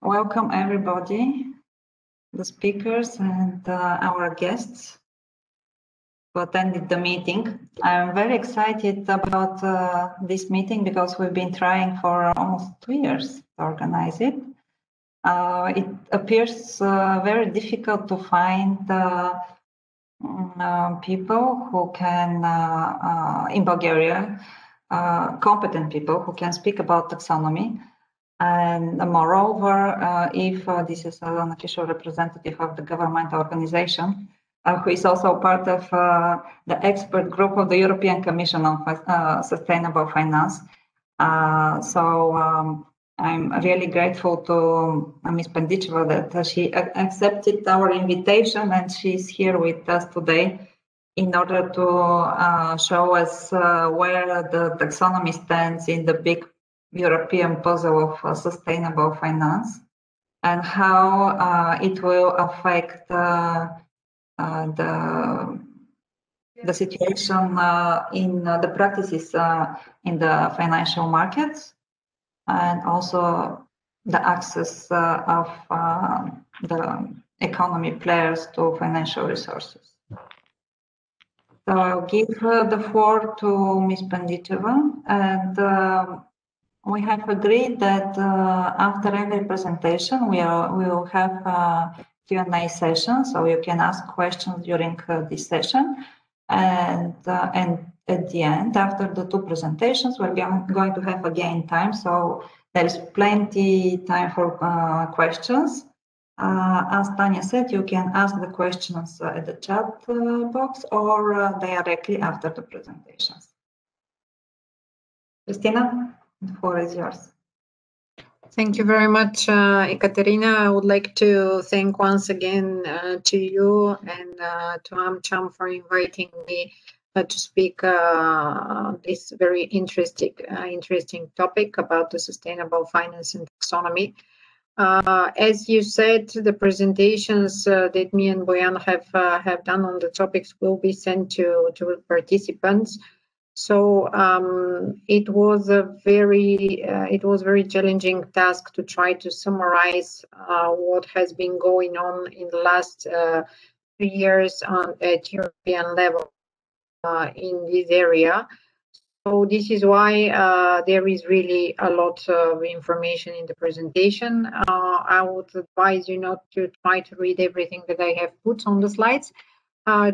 welcome everybody, the speakers and our guests who attended the meeting. I'm very excited about this meeting because we've been trying for almost 2 years to organize it. It appears very difficult to find people who can, in Bulgaria, competent people who can speak about taxonomy. And moreover, if this is an official representative of the government organization, who is also part of the expert group of the European Commission on Sustainable Finance. I'm really grateful to Ms. Pendicheva that she accepted our invitation and she's here with us today in order to show us where the taxonomy stands in the big European puzzle of sustainable finance and how it will affect the situation in the practices in the financial markets and also the access of the economy players to financial resources. So I'll give the floor to Ms. Pendicheva, and we have agreed that after every presentation, we will have a Q&A session, so you can ask questions during this session. And at the end, after the 2 presentations, we're going to have again time, so there is plenty time for questions. As Tanya said, you can ask the questions at the chat box or directly after the presentations. Hristina? The floor is yours. Thank you very much, Ekaterina. I would like to thank once again to you and to AmCham for inviting me to speak this very interesting topic about the sustainable finance and taxonomy. As you said, the presentations that me and Boyan have done on the topics will be sent to participants. So it was a very challenging task to try to summarize what has been going on in the last 3 years at European level in this area. So this is why there is really a lot of information in the presentation. I would advise you not to try to read everything that I have put on the slides.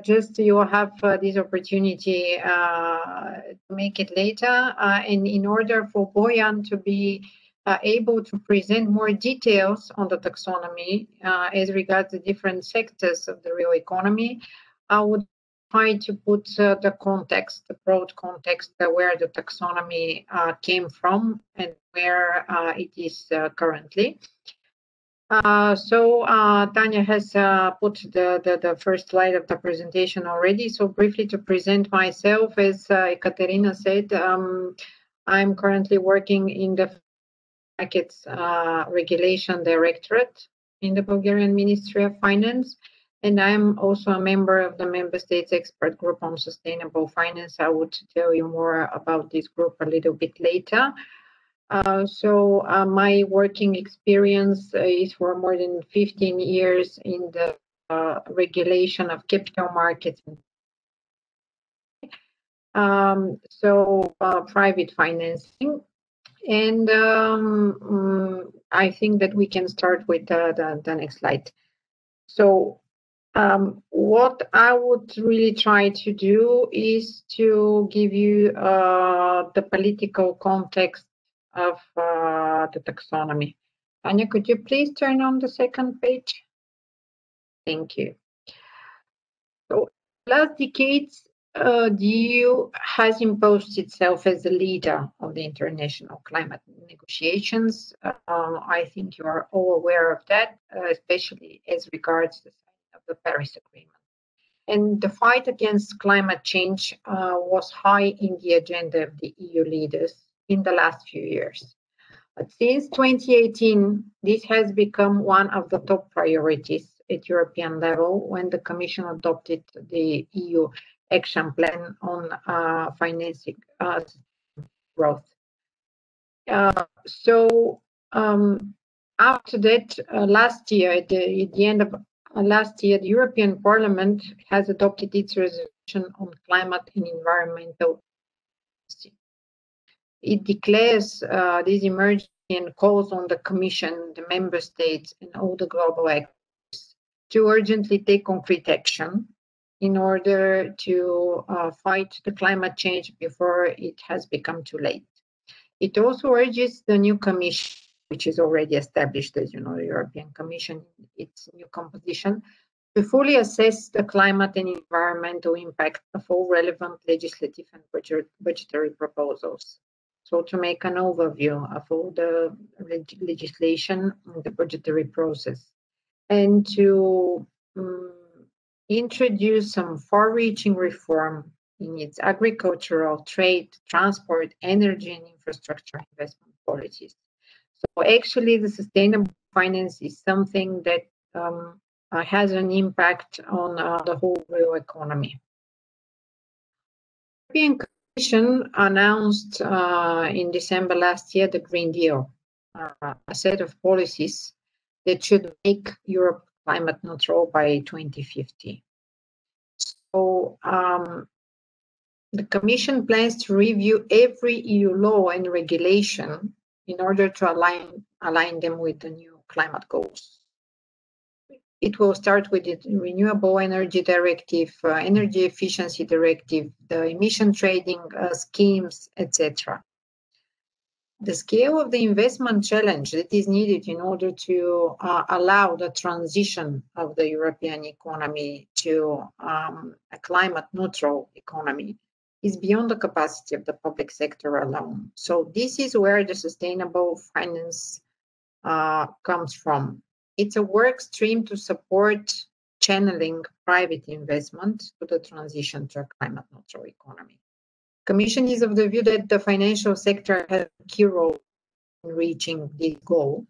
Just you will have this opportunity to make it later. And in order for Boyan to be able to present more details on the taxonomy as regards the different sectors of the real economy, I would try to put the context, the broad context where the taxonomy came from and where it is currently. Tanya has put the first slide of the presentation already. So briefly to present myself, as Ekaterina said, I'm currently working in the Markets Regulation Directorate in the Bulgarian Ministry of Finance. And I'm also a member of the Member States Expert Group on Sustainable Finance. I would tell you more about this group a little bit later. My working experience is for more than 15 years in the regulation of capital markets. Private financing. And I think that we can start with the next slide. So what I would really try to do is to give you the political context of the taxonomy. Anya, could you please turn on the second page? Thank you. So last decades, the EU has imposed itself as the leader of the international climate negotiations. I think you are all aware of that, especially as regards the signing of the Paris Agreement. And the fight against climate change was high in the agenda of the EU leaders in the last few years. But since 2018, this has become one of the top priorities at European level when the Commission adopted the EU Action Plan on financing growth. After that, last year, at the end of last year, the European Parliament has adopted its resolution on climate and environmental policy. It declares this emergency and calls on the Commission, the Member States, and all the global actors to urgently take concrete action in order to fight the climate change before it has become too late. It also urges the new Commission, which is already established, as you know, the European Commission, its new composition, to fully assess the climate and environmental impact of all relevant legislative and budgetary proposals. So to make an overview of all the legislation and the budgetary process, and to introduce some far-reaching reform in its agricultural, trade, transport, energy, and infrastructure investment policies. So actually, the sustainable finance is something that has an impact on the whole real economy. The European Commission announced in December last year the Green Deal, a set of policies that should make Europe climate neutral by 2050. So the Commission plans to review every EU law and regulation in order to align them with the new climate goals. It will start with the Renewable Energy Directive, Energy Efficiency Directive, the emission trading schemes, etc. The scale of the investment challenge that is needed in order to allow the transition of the European economy to a climate neutral economy is beyond the capacity of the public sector alone. So this is where the sustainable finance comes from. It's a work stream to support channeling private investment to the transition to a climate neutral economy. The Commission is of the view that the financial sector has a key role in reaching this goal.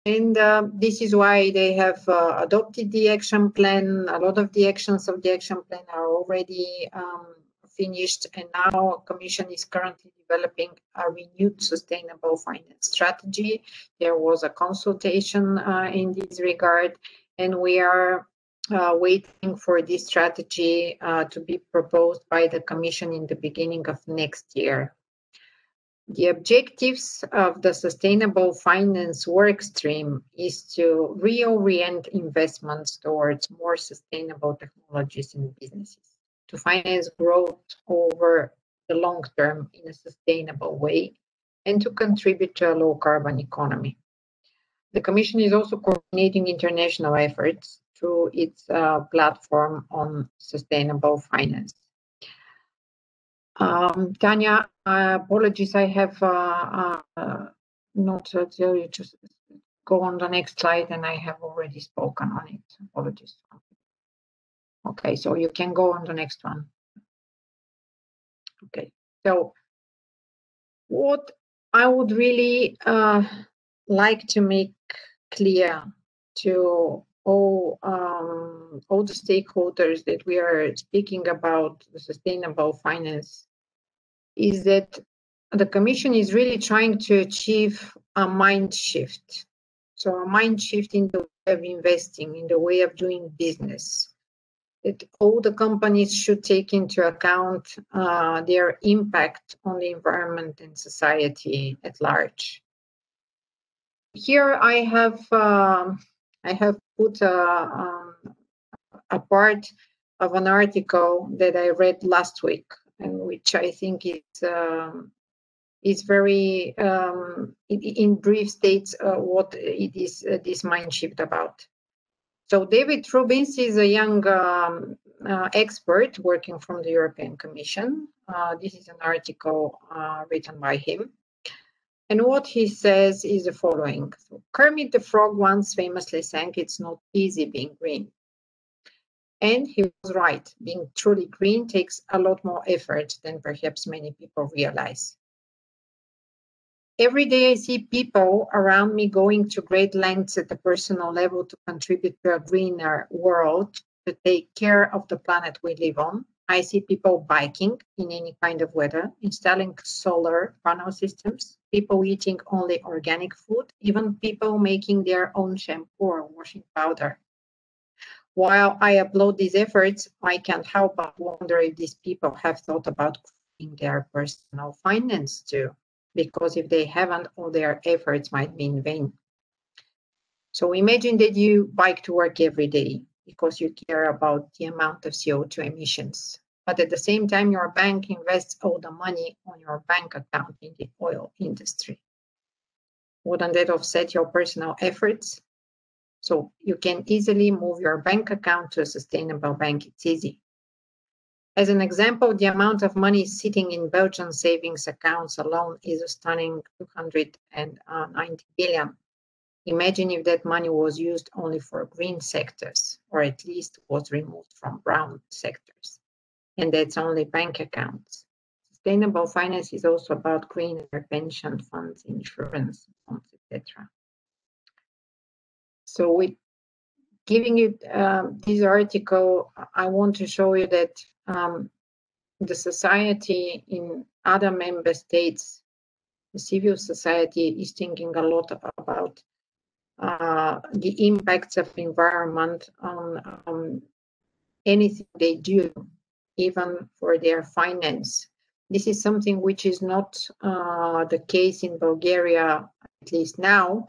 And this is why they have adopted the action plan. A lot of the actions of the action plan are already finished, and now the Commission is currently developing a renewed sustainable finance strategy. There was a consultation in this regard, and we are waiting for this strategy to be proposed by the Commission in the beginning of next year. The objectives of the sustainable finance work stream is to reorient investments towards more sustainable technologies and businesses, to finance growth over the long term in a sustainable way, and to contribute to a low carbon economy. The Commission is also coordinating international efforts through its platform on sustainable finance. Tanya, apologies, I have not tell you to go on the next slide, and I have already spoken on it. Apologies. Okay, so you can go on the next one. Okay, so what I would really like to make clear to all the stakeholders that we are speaking about the sustainable finance is that the Commission is really trying to achieve a mind shift. So a mind shift in the way of investing, in the way of doing business. That all the companies should take into account their impact on the environment and society at large. Here I have put a part of an article that I read last week, and which I think is very, in brief, states what it is this mind shift about. So David Rubins is a young expert working from the European Commission. This is an article written by him. And what he says is the following. So, Kermit the Frog once famously sang, "It's not easy being green." And he was right. Being truly green takes a lot more effort than perhaps many people realize. Every day I see people around me going to great lengths at the personal level to contribute to a greener world, to take care of the planet we live on, I see people biking in any kind of weather, installing solar panel systems, people eating only organic food, even people making their own shampoo or washing powder. While I applaud these efforts, I can't help but wonder if these people have thought about creating their personal finance too, because if they haven't, all their efforts might be in vain. So imagine that you bike to work every day because you care about the amount of CO2 emissions. But at the same time, your bank invests all the money on your bank account in the oil industry. Wouldn't that offset your personal efforts? So you can easily move your bank account to a sustainable bank. It's easy. As an example, the amount of money sitting in Belgian savings accounts alone is a stunning 290 billion. Imagine if that money was used only for green sectors, or at least was removed from brown sectors. And that's only bank accounts. Sustainable finance is also about greener pension funds, insurance funds, etc. So with giving you this article, I want to show you that the society in other member states, the civil society is thinking a lot about the impacts of environment on anything they do, even for their finance. This is something which is not the case in Bulgaria, at least now,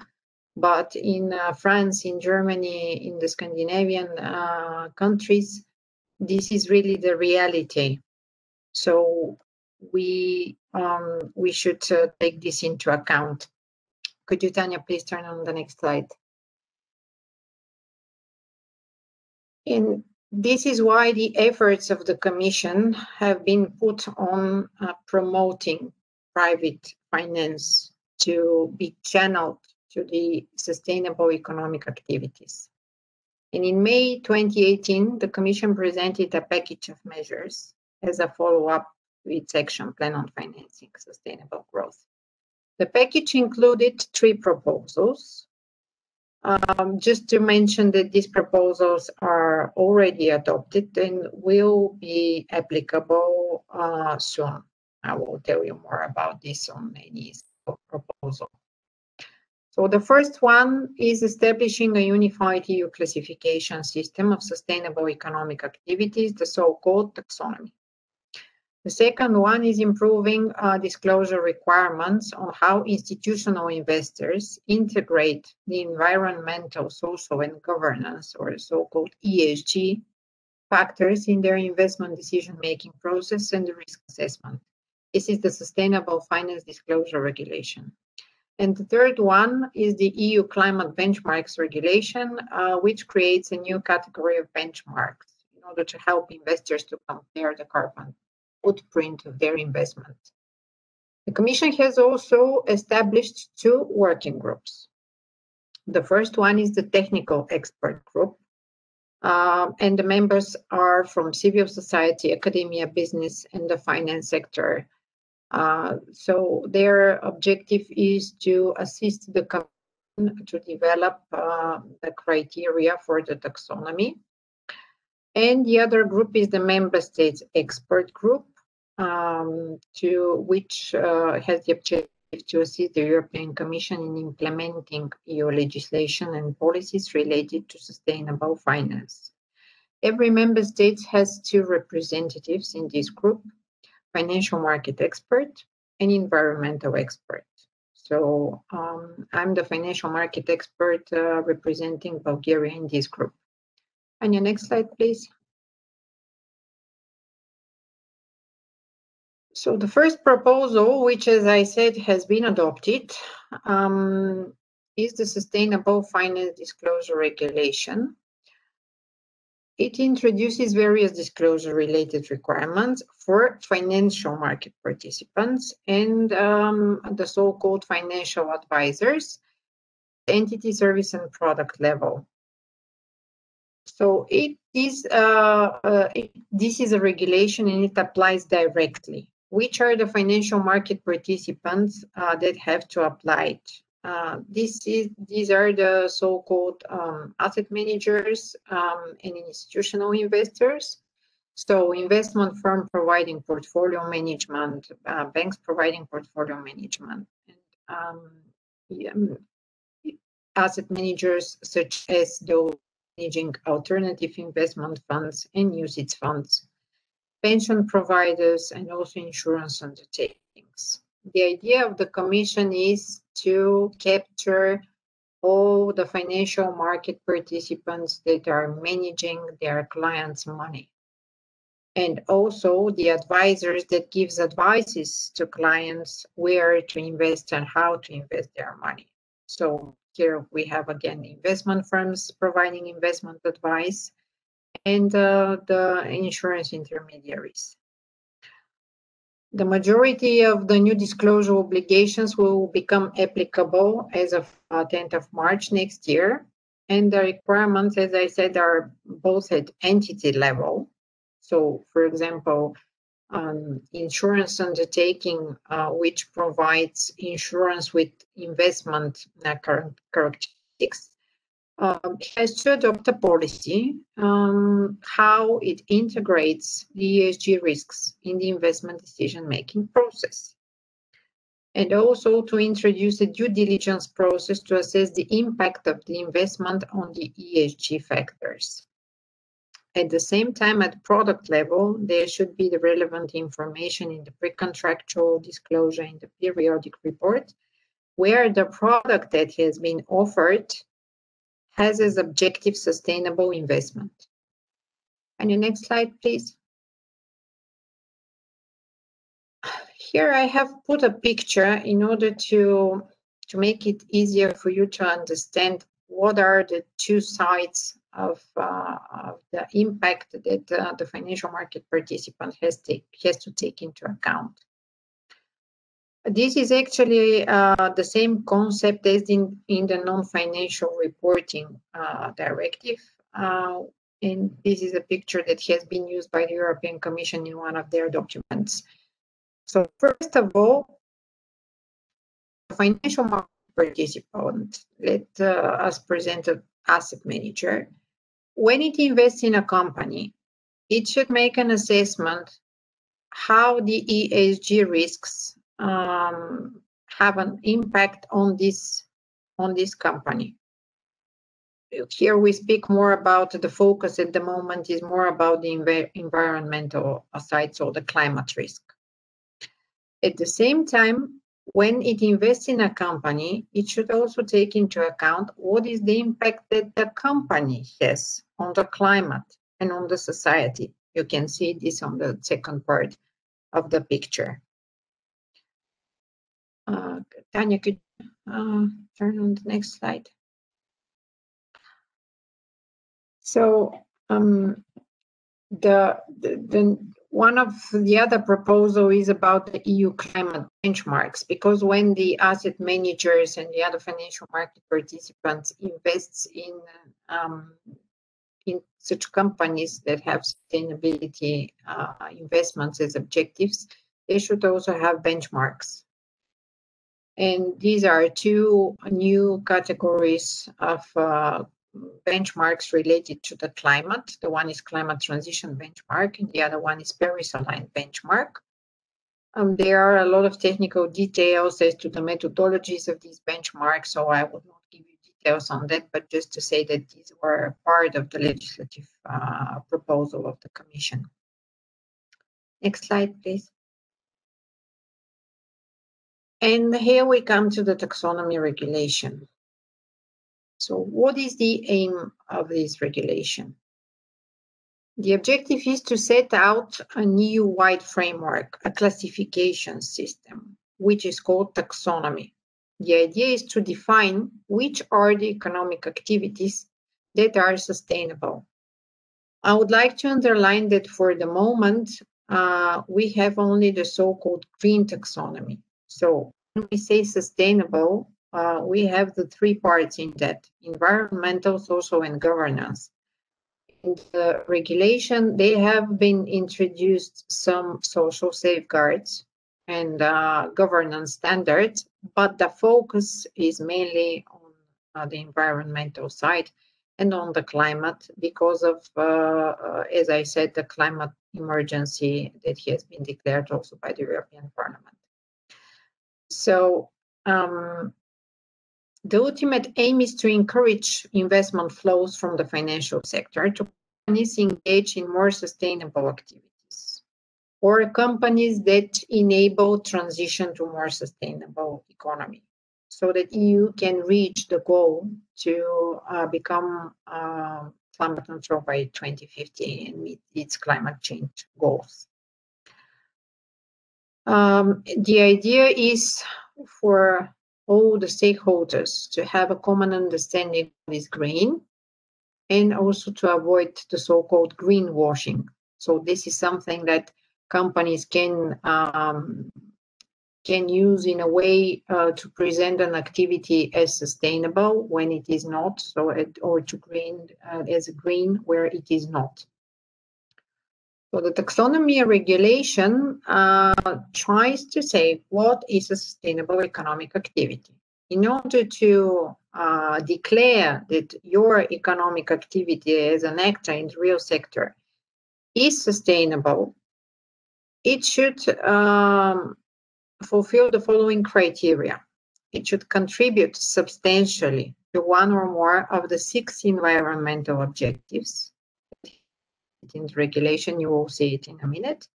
but in France, in Germany, in the Scandinavian countries, this is really the reality. So we should take this into account. Could you, Tanya, please turn on the next slide? And this is why the efforts of the Commission have been put on promoting private finance to be channeled to the sustainable economic activities. And in May 2018, the Commission presented a package of measures as a follow-up to its action plan on financing sustainable growth. The package included 3 proposals. Just to mention that these proposals are already adopted and will be applicable soon. I will tell you more about this on any proposal. So the first one is establishing a unified EU classification system of sustainable economic activities, the so-called taxonomy. The second one is improving disclosure requirements on how institutional investors integrate the environmental, social, and governance, or so-called ESG, factors in their investment decision-making process and the risk assessment. This is the Sustainable Finance Disclosure Regulation. And the third one is the EU Climate Benchmarks Regulation, which creates a new category of benchmarks in order to help investors to compare the carbon footprint of their investment. The Commission has also established 2 working groups. The first one is the Technical Expert Group, and the members are from civil society, academia, business, and the finance sector. So their objective is to assist the Commission to develop the criteria for the taxonomy. And the other group is the Member States Expert Group, to which has the objective to assist the European Commission in implementing EU legislation and policies related to sustainable finance. Every Member State has 2 representatives in this group, financial market expert and environmental expert. So I'm the financial market expert representing Bulgaria in this group. Anya, next slide, please. So the first proposal, which, as I said, has been adopted, is the Sustainable Finance Disclosure Regulation. It introduces various disclosure-related requirements for financial market participants and the so-called financial advisors, entity, service, and product level. So this is a regulation and it applies directly. Which are the financial market participants that have to apply it? These are the so-called asset managers and institutional investors. So investment firm providing portfolio management, banks providing portfolio management, and asset managers such as those managing alternative investment funds and UCITS funds, pension providers, and also insurance undertakings. The idea of the Commission is to capture all the financial market participants that are managing their clients' money, and also the advisors that gives advices to clients where to invest and how to invest their money. So here we have again investment firms providing investment advice and the insurance intermediaries. The majority of the new disclosure obligations will become applicable as of 10th of March next year. And the requirements, as I said, are both at entity level. So, for example, insurance undertaking, which provides insurance with investment characteristics, has to adopt a policy how it integrates the ESG risks in the investment decision-making process. And also to introduce a due diligence process to assess the impact of the investment on the ESG factors. At the same time, at product level, there should be the relevant information in the pre-contractual disclosure in the periodic report, where the product that has been offered has as objective sustainable investment. And the next slide, please. Here I have put a picture in order to make it easier for you to understand what are the two sides of the impact that the financial market participant has to take into account. This is actually the same concept as in the non-financial reporting directive. And this is a picture that has been used by the European Commission in one of their documents. So first of all, the financial market participant, let us present an asset manager. When it invests in a company, it should make an assessment how the ESG risks have an impact on this company. Here we speak more about the focus at the moment is more about the environmental side, so the climate risk. At the same time, when it invests in a company, it should also take into account what is the impact that the company has on the climate and on the society. You can see this on the second part of the picture. Tanya, could you turn on the next slide? So one of the other proposal is about the EU climate benchmarks, because when the asset managers and the other financial market participants invest in such companies that have sustainability investments as objectives, they should also have benchmarks. And these are two new categories of benchmarks related to the climate. The one is climate transition benchmark, and the other one is Paris-aligned benchmark. There are a lot of technical details as to the methodologies of these benchmarks, so I will not give you details on that, but just to say that these were part of the legislative proposal of the Commission. Next slide, please. And here we come to the taxonomy regulation. So what is the aim of this regulation? The objective is to set out a EU-wide framework, a classification system, which is called taxonomy. The idea is to define which are the economic activities that are sustainable. I would like to underline that for the moment, we have only the so-called green taxonomy. So when we say sustainable, we have the three parts in that: environmental, social, and governance. In the regulation, they have been introduced some social safeguards and governance standards, but the focus is mainly on the environmental side. and on the climate because of, as I said, the climate emergency that has been declared also by the European Parliament. So the ultimate aim is to encourage investment flows from the financial sector to companies engaged in more sustainable activities or companies that enable transition to more sustainable economy, so that EU can reach the goal to become climate neutral by 2050 and meet its climate change goals. The idea is for all the stakeholders to have a common understanding of what is green and also to avoid the so-called greenwashing. So this is something that companies can use in a way to present an activity as sustainable when it is not, or to green as green where it is not. So the taxonomy regulation tries to say what is a sustainable economic activity. In order to declare that your economic activity as an actor in the real sector is sustainable, it should fulfill the following criteria. It should contribute substantially to one or more of the 6 environmental objectives. In the regulation, you will see it in a minute.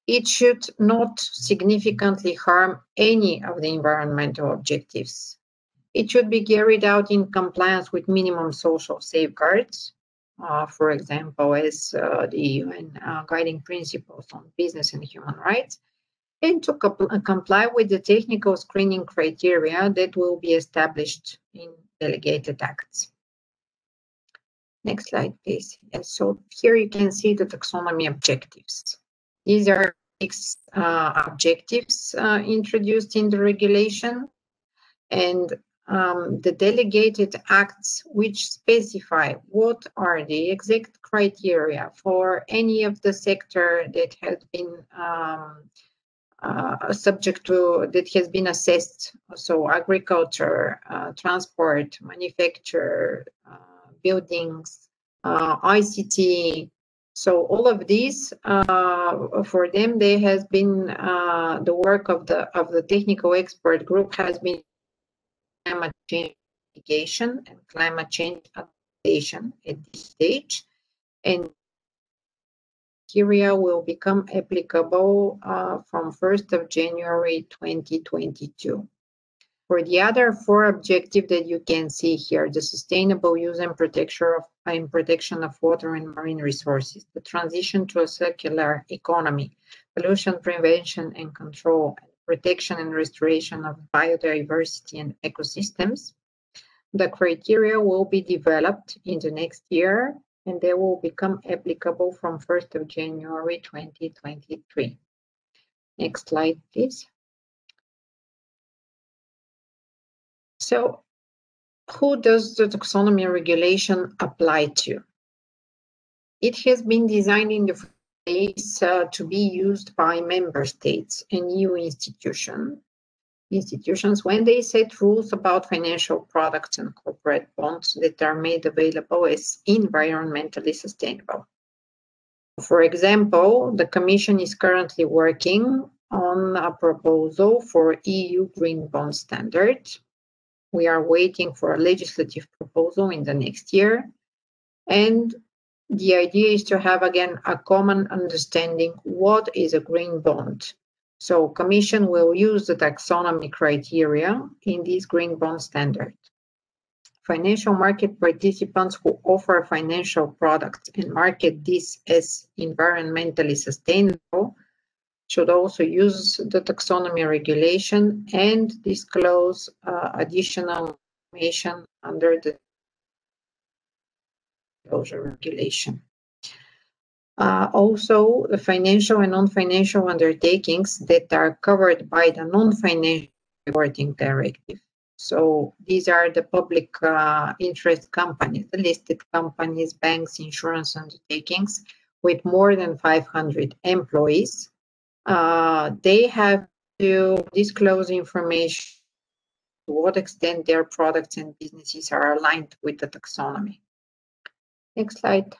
It should not significantly harm any of the environmental objectives. It should be carried out in compliance with minimum social safeguards, for example, as the UN guiding principles on business and human rights, and to comply with the technical screening criteria that will be established in delegated acts. Next slide, please. Yes, so here you can see the taxonomy objectives. These are 6 objectives introduced in the regulation, and the delegated acts which specify what are the exact criteria for any of the sector that has been subject to, that has been assessed. So agriculture, transport, manufacture, buildings, ICT. So all of these, for them, there has been the work of the technical expert group has been climate change mitigation and climate change adaptation at this stage, and criteria will become applicable from 1st of January 2022. For the other 4 objectives that you can see here, the sustainable use and protection of water and marine resources, the transition to a circular economy, pollution prevention and control, protection and restoration of biodiversity and ecosystems, the criteria will be developed in the next year, and they will become applicable from 1st of January 2023. Next slide, please. So, who does the taxonomy regulation apply to? It has been designed in the first place to be used by member states and EU institutions when they set rules about financial products and corporate bonds that are made available as environmentally sustainable. For example, the Commission is currently working on a proposal for EU Green Bond Standard. We are waiting for a legislative proposal in the next year. And the idea is to have, again, a common understanding what is a green bond. So Commission will use the taxonomy criteria in this green bond standard. Financial market participants who offer financial products and market this as environmentally sustainable should also use the taxonomy regulation and disclose additional information under the disclosure regulation. Also, the financial and non-financial undertakings that are covered by the non-financial reporting directive. So these are the public interest companies, the listed companies, banks, insurance undertakings with more than 500 employees. They have to disclose information to what extent their products and businesses are aligned with the taxonomy. Next slide.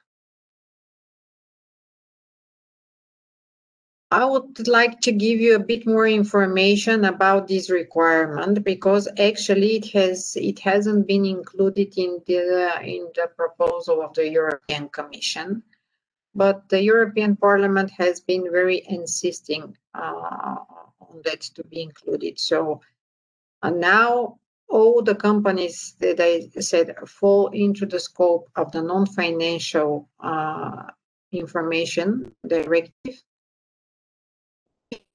I would like to give you a bit more information about this requirement because actually it hasn't been included in the proposal of the European Commission, but the European Parliament has been very insisting on that to be included. So now all the companies that I said fall into the scope of the non-financial information directive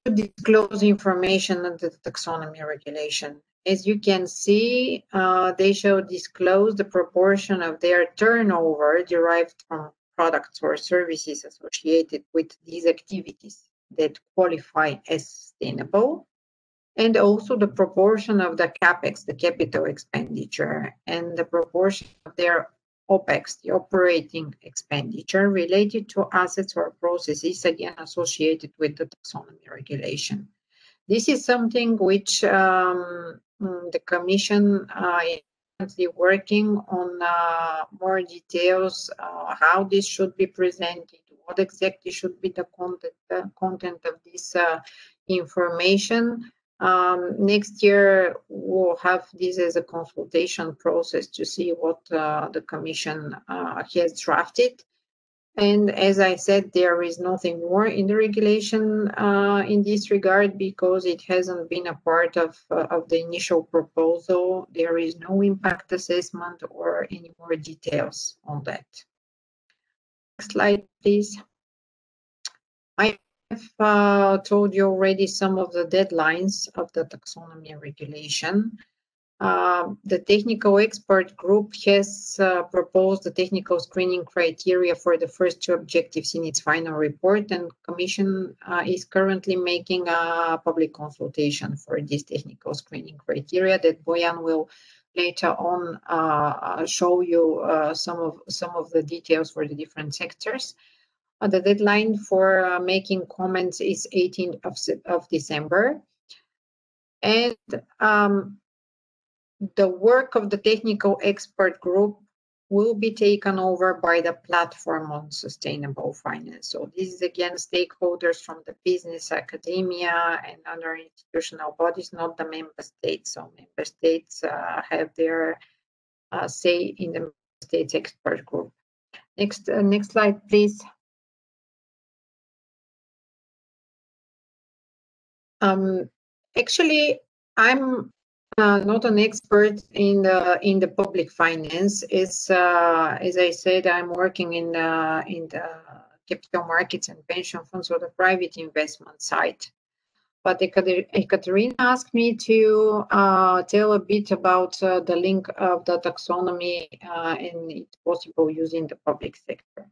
to disclose information under the taxonomy regulation. As you can see, they shall disclose the proportion of their turnover derived from products or services associated with these activities that qualify as sustainable, and also the proportion of the CapEx, the capital expenditure, and the proportion of their OpEx, the operating expenditure, related to assets or processes, again, associated with the taxonomy regulation. This is something which the Commission is currently working on more details, how this should be presented, what exactly should be the content of this information. Next year, we'll have this as a consultation process to see what the Commission has drafted. And as I said, there is nothing more in the regulation in this regard because it hasn't been a part of the initial proposal. There is no impact assessment or any more details on that. Next slide, please. I have told you already some of the deadlines of the taxonomy regulation. The technical expert group has proposed the technical screening criteria for the first two objectives in its final report, and Commission is currently making a public consultation for this technical screening criteria that Boyan will later on show you some of the details for the different sectors. The deadline for making comments is 18th of December. And the work of the technical expert group will be taken over by the platform on sustainable finance. So this is again stakeholders from the business, academia, and other institutional bodies, not the member states. So member states have their say in the member states expert group. Next slide, please. Actually, I'm not an expert in the public finance. As I said, I'm working in the capital markets and pension funds, or the private investment side. But Ekaterina asked me to tell a bit about the link of the taxonomy and its possible use in the public sector.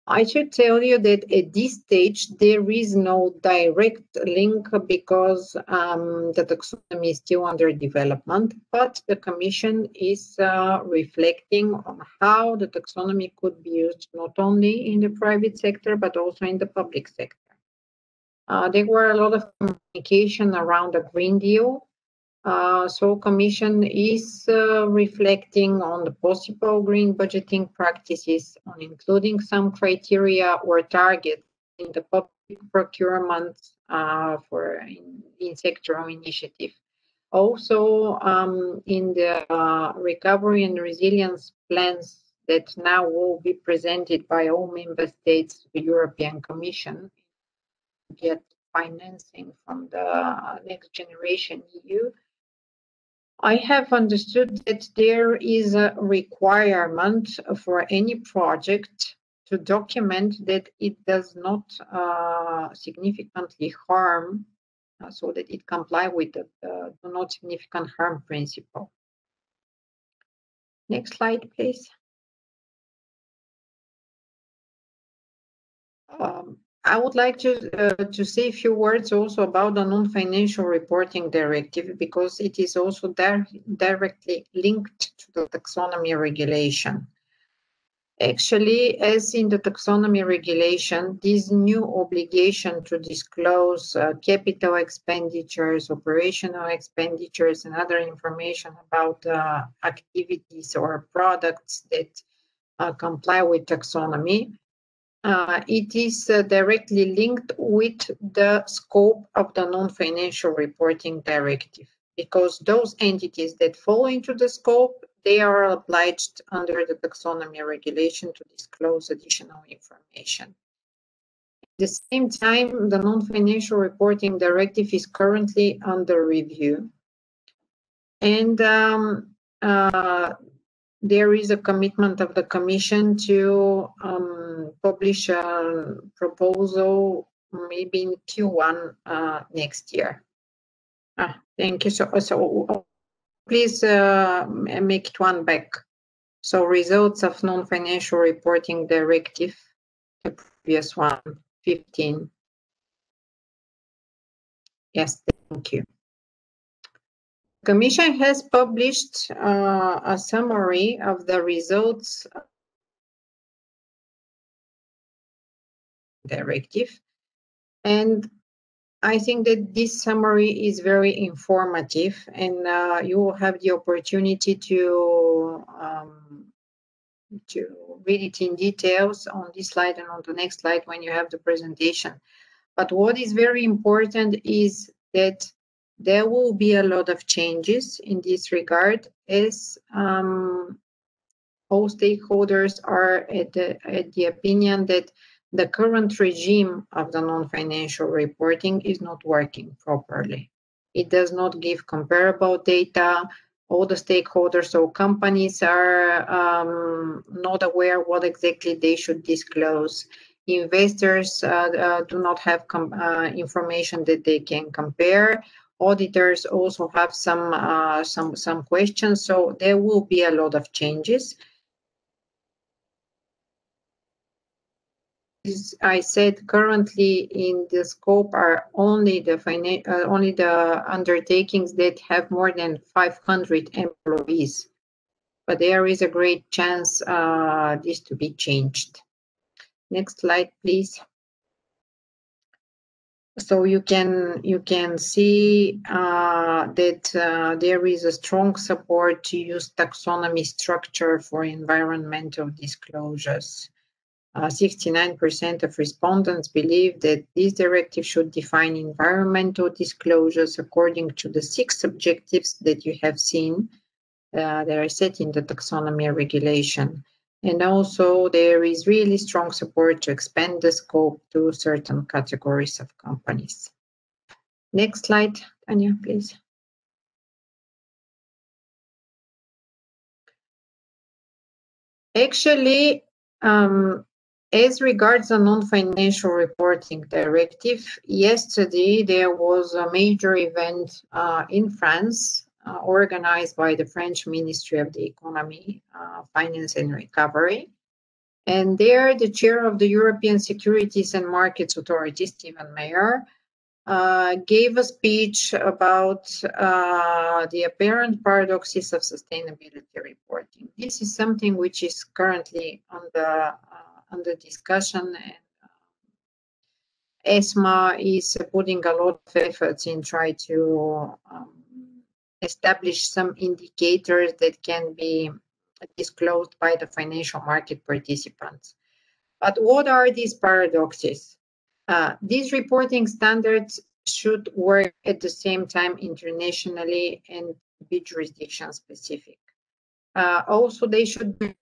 I should tell you that at this stage, there is no direct link because the taxonomy is still under development, but the Commission is reflecting on how the taxonomy could be used not only in the private sector, but also in the public sector. There were a lot of communication around the Green Deal. So Commission is reflecting on the possible green budgeting practices, on including some criteria or targets in the public procurement in sectoral initiative. Also in the recovery and resilience plans that now will be presented by all member states to the European Commission to get financing from the Next Generation EU. I have understood that there is a requirement for any project to document that it does not significantly harm, so that it complies with the do not significant harm principle. Next slide, please. I would like to say a few words also about the non-financial reporting directive, because it is also directly linked to the taxonomy regulation. Actually, as in the taxonomy regulation, this new obligation to disclose capital expenditures, operational expenditures, and other information about activities or products that comply with taxonomy, it is directly linked with the scope of the non-financial reporting directive, because those entities that fall into the scope, they are obliged under the taxonomy regulation to disclose additional information. At the same time, the non-financial reporting directive is currently under review. And there is a commitment of the Commission to publish a proposal maybe in Q1 next year. Thank you. So please make it one back. So results of non-financial reporting directive, the previous one, 15. Yes, thank you. Commission has published a summary of the results of the directive, and I think that this summary is very informative, and you will have the opportunity to read it in details on this slide and on the next slide when you have the presentation. But what is very important is that there will be a lot of changes in this regard, as all stakeholders are at the opinion that the current regime of the non-financial reporting is not working properly. It does not give comparable data. All the stakeholders, so companies, are not aware what exactly they should disclose. Investors do not have information that they can compare. Auditors also have some questions. So there will be a lot of changes. As I said, currently in the scope are only the undertakings that have more than 500 employees, but there is a great chance this to be changed. Next slide, please. So you can see that there is a strong support to use taxonomy structure for environmental disclosures. 69% of respondents believe that this directive should define environmental disclosures according to the 6 objectives that you have seen that are set in the taxonomy regulation. And also there is really strong support to expand the scope to certain categories of companies. Next slide, Tanya, please. Actually, as regards the non-financial reporting directive, yesterday there was a major event in France organized by the French Ministry of the Economy, Finance and Recovery. And there the chair of the European Securities and Markets Authority, Stephen Mayer, gave a speech about the apparent paradoxes of sustainability reporting. This is something which is currently under discussion, and ESMA is putting a lot of efforts in trying to establish some indicators that can be disclosed by the financial market participants. But what are these paradoxes? These reporting standards should work at the same time internationally and be jurisdiction specific. Also, they should be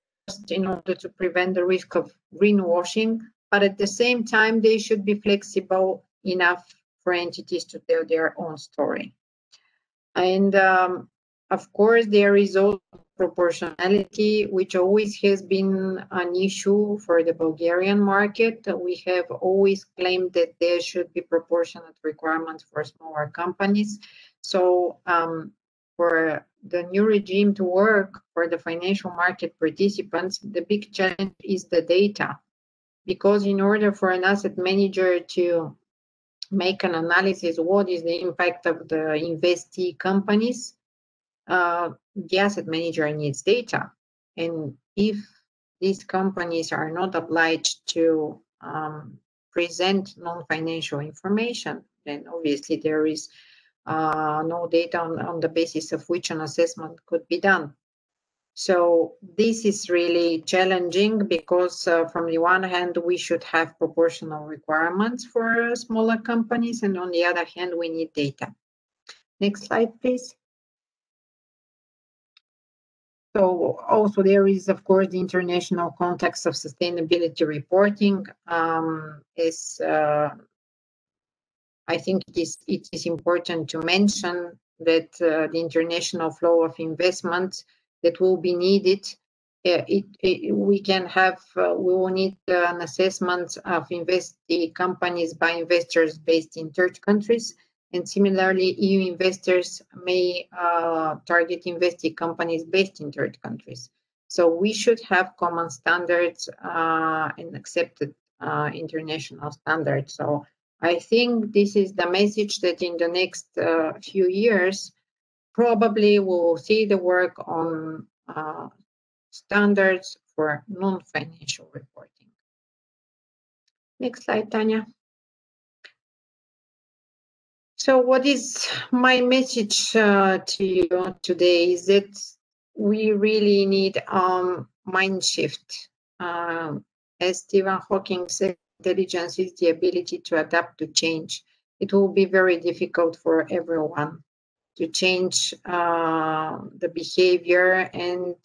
in order to prevent the risk of greenwashing, but at the same time, they should be flexible enough for entities to tell their own story. And of course, there is also proportionality, which always has been an issue for the Bulgarian market. We have always claimed that there should be proportionate requirements for smaller companies. So for the new regime to work for the financial market participants, the big challenge is the data. Because in order for an asset manager to make an analysis, what is the impact of the investee companies, the asset manager needs data. And if these companies are not obliged to present non-financial information, then obviously there is no data on the basis of which an assessment could be done. So this is really challenging because from the one hand, we should have proportional requirements for smaller companies, and on the other hand, we need data. Next slide, please. So also there is, of course, the international context of sustainability reporting. I think it is important to mention that the international flow of investments that will be needed, we will need an assessment of investee companies by investors based in third countries. And similarly, EU investors may target investee companies based in third countries. So we should have common standards and accepted international standards. So I think this is the message that in the next few years, probably we will see the work on standards for non-financial reporting. Next slide, Tanya. So what is my message to you today is that we really need a mind shift. As Stephen Hawking said, intelligence is the ability to adapt to change. It will be very difficult for everyone to change the behavior and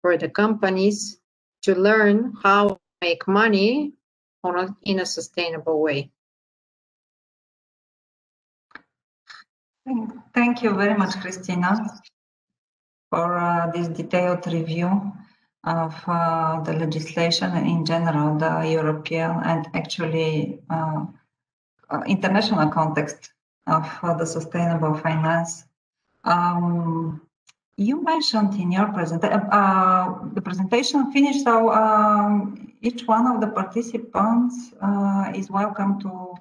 for the companies to learn how to make money in a sustainable way. Thank you very much, Hristina, for this detailed review of the legislation and in general, the European and actually international context of the sustainable finance. You mentioned in your presentation, the presentation finished, so each one of the participants is welcome to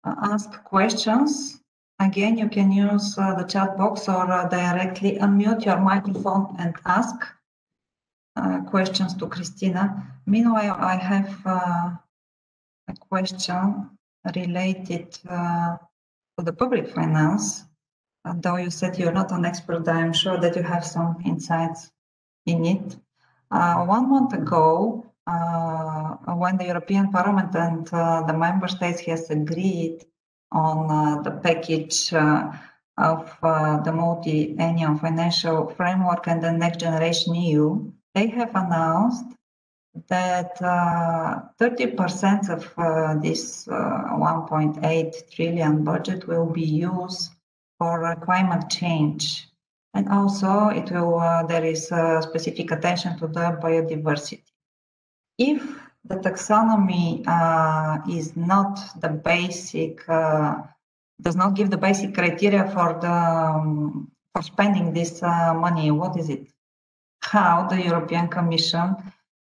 ask questions. Again, you can use the chat box or directly unmute your microphone and ask questions to Hristina. Meanwhile, I have a question related to the public finance. Though you said you're not an expert, I'm sure that you have some insights in it. 1 month ago, when the European Parliament and the member states has agreed on the package of the multi-annual financial framework and the next generation EU, they have announced that 30% of this 1.8 trillion budget will be used for climate change. And also it will, there is specific attention to the biodiversity. If the taxonomy is not the basic, does not give the basic criteria for the for spending this money, what is it? How the European Commission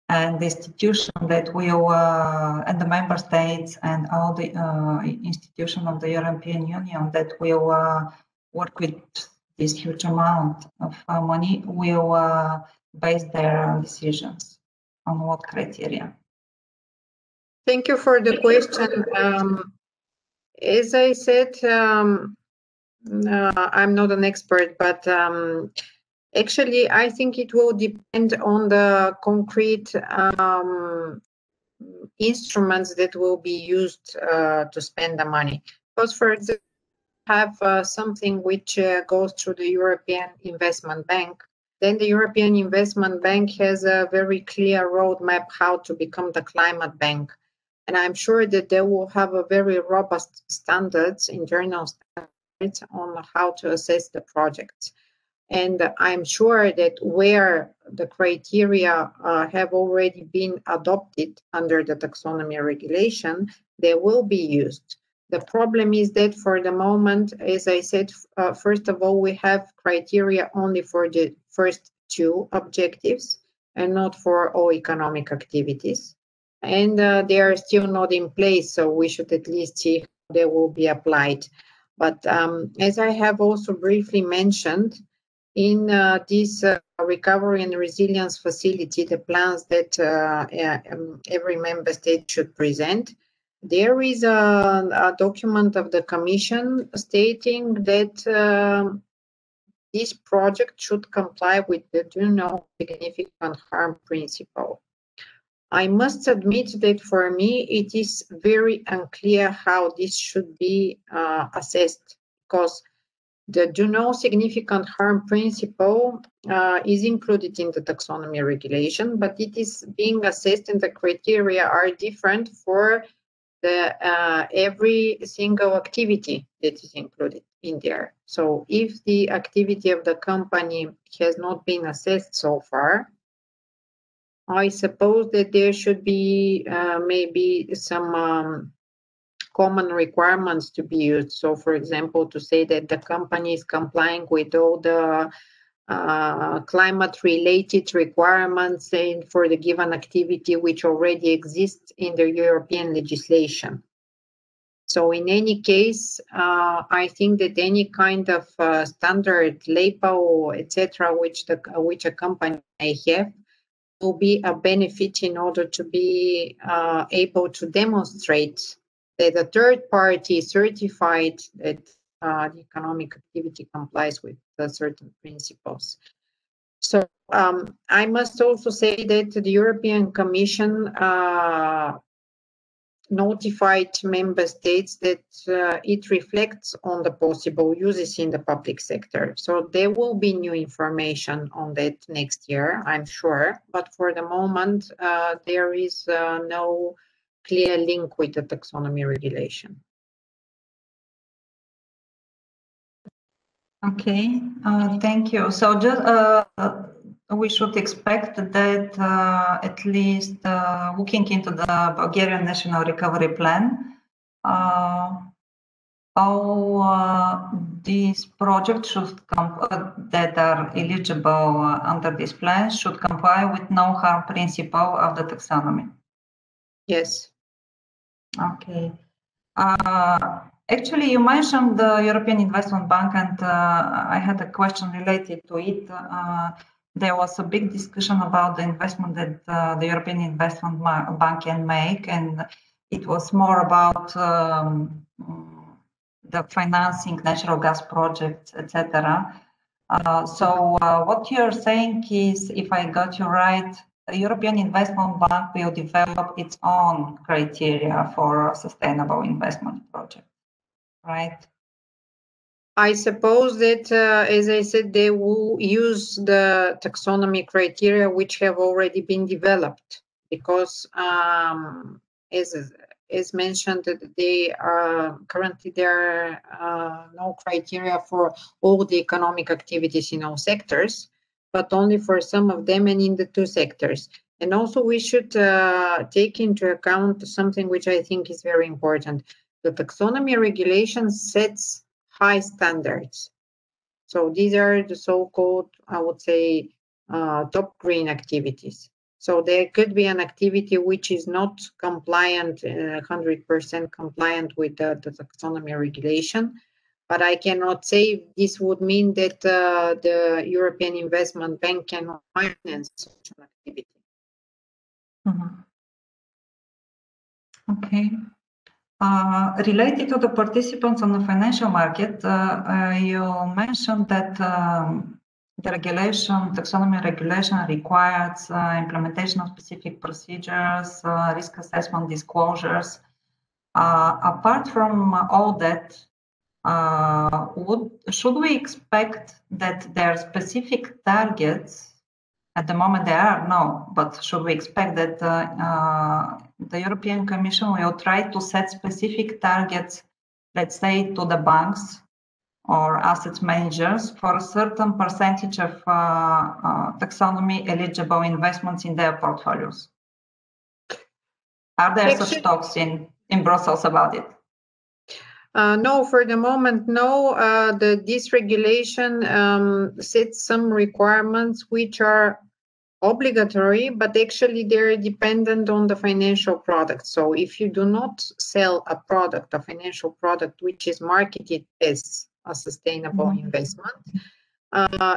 and the institution that will, and the member states and all the institutions of the European Union that will work with this huge amount of money will base their decisions on what criteria? Thank you for the question. As I said, I'm not an expert, but actually, I think it will depend on the concrete instruments that will be used to spend the money. Because, for example, have something which goes through the European Investment Bank, then the European Investment Bank has a very clear roadmap how to become the climate bank. And I'm sure that they will have a very robust standards, internal standards on how to assess the projects. And I'm sure that where the criteria have already been adopted under the taxonomy regulation, they will be used. The problem is that for the moment, as I said, first of all, we have criteria only for the first 2 objectives and not for all economic activities. And they are still not in place, so we should at least see how they will be applied. But as I have also briefly mentioned, in this recovery and resilience facility, the plans that every member state should present, there is a document of the Commission stating that this project should comply with the do no significant harm principle. I must admit that for me, it is very unclear how this should be assessed, because the do no significant harm principle is included in the taxonomy regulation, but it is being assessed and the criteria are different for the every single activity that is included in there. So if the activity of the company has not been assessed so far, I suppose that there should be maybe some common requirements to be used. So, for example, to say that the company is complying with all the climate-related requirements for the given activity which already exists in the European legislation. So in any case, I think that any kind of standard label, etc., which a company may have, will be a benefit in order to be able to demonstrate that a third party certified that the economic activity complies with certain principles. So I must also say that the European Commission notified member states that it reflects on the possible uses in the public sector. So there will be new information on that next year, I'm sure. But for the moment, there is no clear link with the taxonomy regulation. Okay, thank you. So just we should expect that at least looking into the Bulgarian National Recovery Plan, all these projects should that are eligible under this plan should comply with no harm principle of the taxonomy. Yes. Okay. Actually, you mentioned the European Investment Bank, and I had a question related to it. There was a big discussion about the investment that the European Investment Bank can make, and it was more about the financing natural gas projects, etc. So what you're saying is, if I got you right, the European Investment Bank will develop its own criteria for sustainable investment projects, right? I suppose that, as I said, they will use the taxonomy criteria which have already been developed, because as mentioned, they are currently there are no criteria for all the economic activities in all sectors, but only for some of them and in the two sectors. And also we should take into account something which I think is very important. The taxonomy regulation sets high standards. So these are the so-called, I would say, top green activities. So there could be an activity which is not compliant, 100% compliant with the taxonomy regulation, but I cannot say this would mean that the European Investment Bank cannot finance such an activity. Mm-hmm. Okay. Related to the participants on the financial market, you mentioned that the regulation, taxonomy regulation, requires implementation of specific procedures, risk assessment disclosures. Apart from all that, should we expect that there are specific targets? At the moment there are no, but should we expect that the European Commission will try to set specific targets, let's say to the banks or asset managers, for a certain percentage of taxonomy eligible investments in their portfolios? Are there such talks in Brussels about it? No, for the moment, no. This regulation sets some requirements which are obligatory, but actually they're dependent on the financial product. So if you do not sell a product, a financial product, which is marketed as a sustainable investment,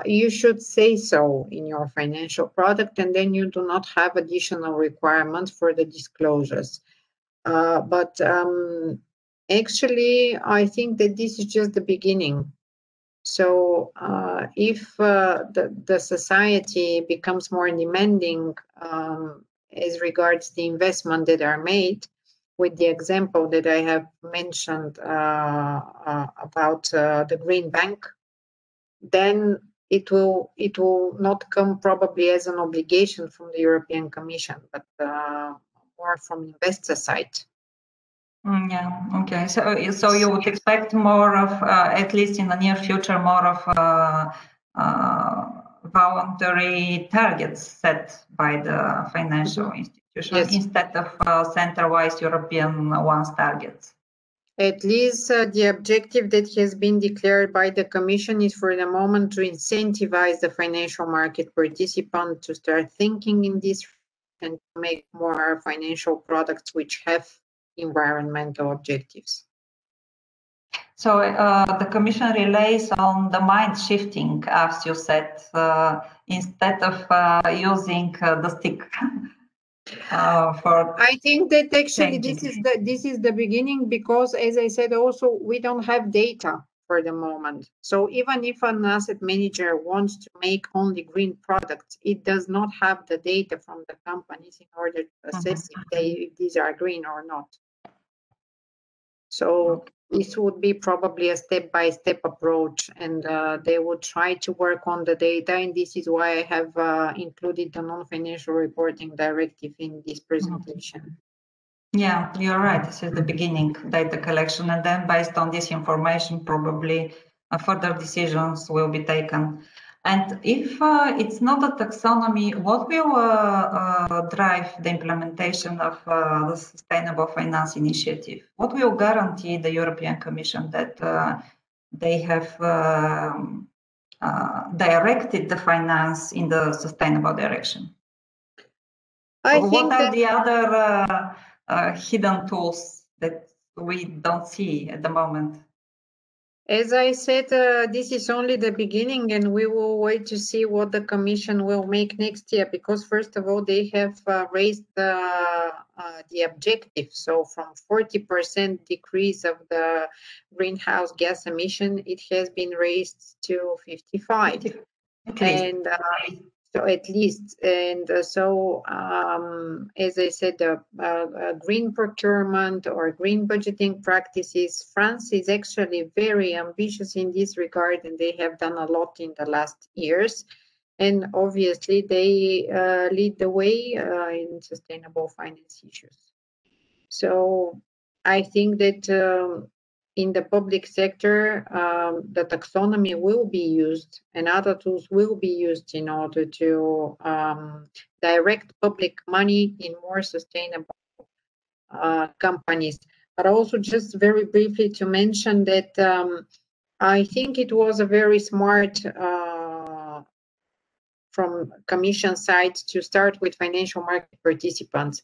you should say so in your financial product, and then you do not have additional requirements for the disclosures. But actually, I think that this is just the beginning. So if the society becomes more demanding as regards the investment that are made, with the example that I have mentioned about the Green Bank, then it will not come probably as an obligation from the European Commission, but more from investor side. Yeah. Okay. So you would expect more of, at least in the near future, more of voluntary targets set by the financial institution instead of center-wise European ones targets. At least the objective that has been declared by the Commission is for the moment to incentivize the financial market participant to start thinking in this and to make more financial products which have environmental objectives. So the Commission relies on the mind shifting, as you said, instead of using the stick. I think that actually this is the beginning, because, as I said, also we don't have data for the moment. So even if an asset manager wants to make only green products, it does not have the data from the companies in order to assess if these are green or not. So this would be probably a step-by-step approach, and they would try to work on the data, and this is why I have included the non-financial reporting directive in this presentation. Yeah, you're right. This is the beginning, data collection, and then based on this information, probably further decisions will be taken. And if it's not a taxonomy, what will drive the implementation of the Sustainable Finance Initiative? What will guarantee the European Commission that they have directed the finance in the sustainable direction? What are the other hidden tools that we don't see at the moment? As I said, this is only the beginning, and we will wait to see what the Commission will make next year, because first of all, they have raised the objective. So from 40% decrease of the greenhouse gas emission, it has been raised to 55%. And so at least, and so as I said, green procurement or green budgeting practices, France is actually very ambitious in this regard, and they have done a lot in the last years. And obviously, they lead the way in sustainable finance issues. So I think that in the public sector, the taxonomy will be used and other tools will be used in order to direct public money in more sustainable companies. But also just very briefly to mention that I think it was a very smart from Commission side to start with financial market participants,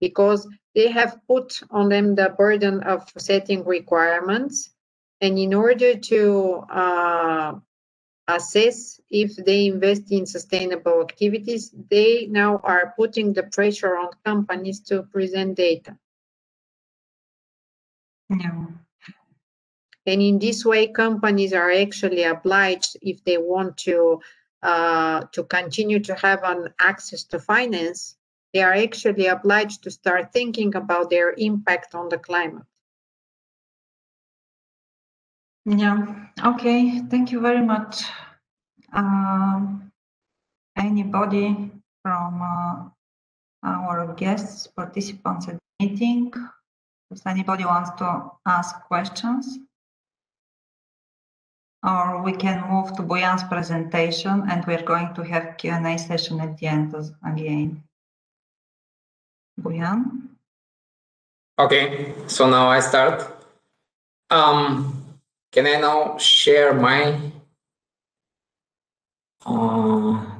because they have put on them the burden of setting requirements. And in order to assess if they invest in sustainable activities, they now are putting the pressure on companies to present data. Yeah. And in this way, companies are actually obliged, if they want to continue to have an access to finance, they are actually obliged to start thinking about their impact on the climate. Yeah, okay, thank you very much. Anybody from our guests, participants at the meeting? Does anybody wants to ask questions? Or we can move to Boyan's presentation, and we're going to have Q&A session at the end again. Boyan? Okay, so now I start. Can I now share my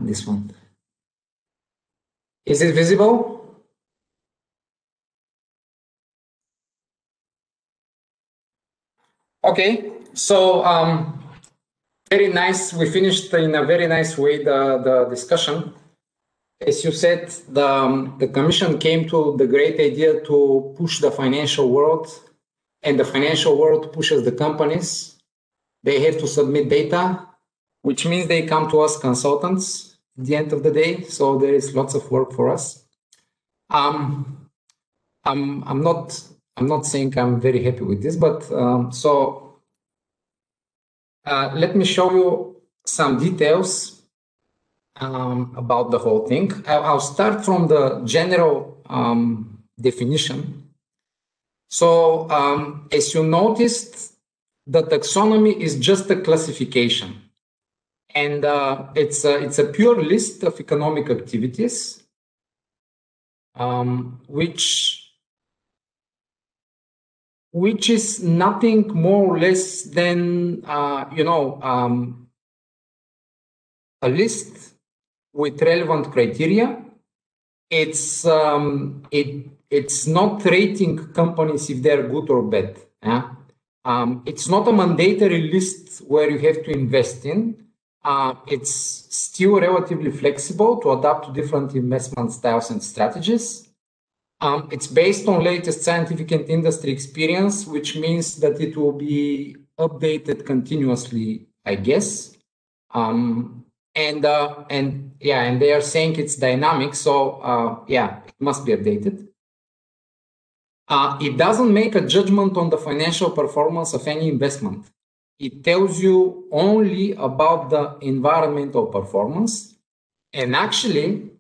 this one? Is it visible? Okay, so very nice. We finished in a very nice way the discussion. As you said, the Commission came to the great idea to push the financial world, and the financial world pushes the companies. They have to submit data, which means they come to us consultants at the end of the day. So there is lots of work for us. I'm not saying I'm very happy with this, but let me show you some details about the whole thing. I'll start from the general definition. So as you noticed, the taxonomy is just a classification, and it's a pure list of economic activities, which is nothing more or less than a list with relevant criteria. It's not rating companies if they're good or bad. Yeah? It's not a mandatory list where you have to invest in. It's still relatively flexible to adapt to different investment styles and strategies. It's based on latest scientific and industry experience, which means that it will be updated continuously, I guess. And they are saying it's dynamic, so it must be updated. It doesn't make a judgment on the financial performance of any investment. It tells you only about the environmental performance, and actually,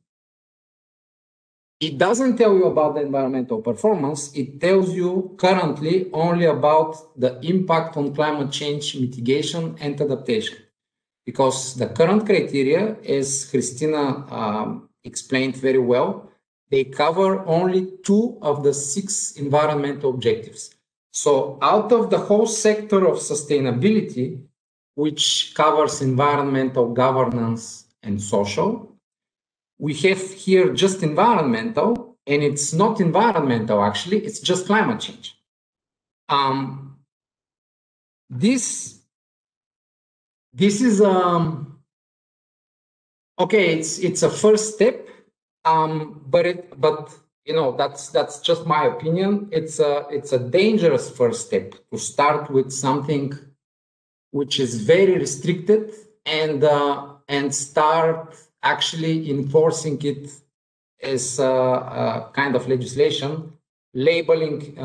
it doesn't tell you about the environmental performance. It tells you currently only about the impact on climate change mitigation and adaptation. Because the current criteria, as Hristina explained very well, they cover only 2 of the 6 environmental objectives. So out of the whole sector of sustainability, which covers environmental, governance, and social, we have here just environmental, and it's not environmental actually, it's just climate change. This is okay. It's a first step, but that's just my opinion. It's a dangerous first step to start with something which is very restricted and start actually enforcing it as a kind of legislation, labeling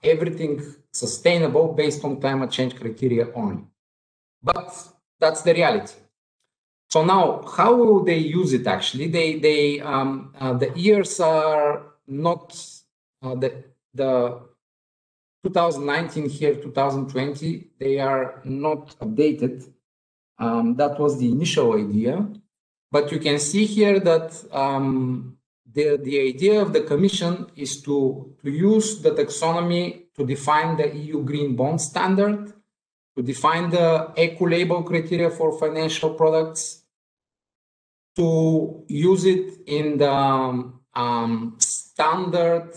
everything sustainable based on climate change criteria only. But that's the reality. So now, how will they use it actually? The years are not the 2019 here, 2020, they are not updated. That was the initial idea. But you can see here that the idea of the Commission is to use the taxonomy to define the EU Green Bond Standard, to define the eco-label criteria for financial products, to use it in the standard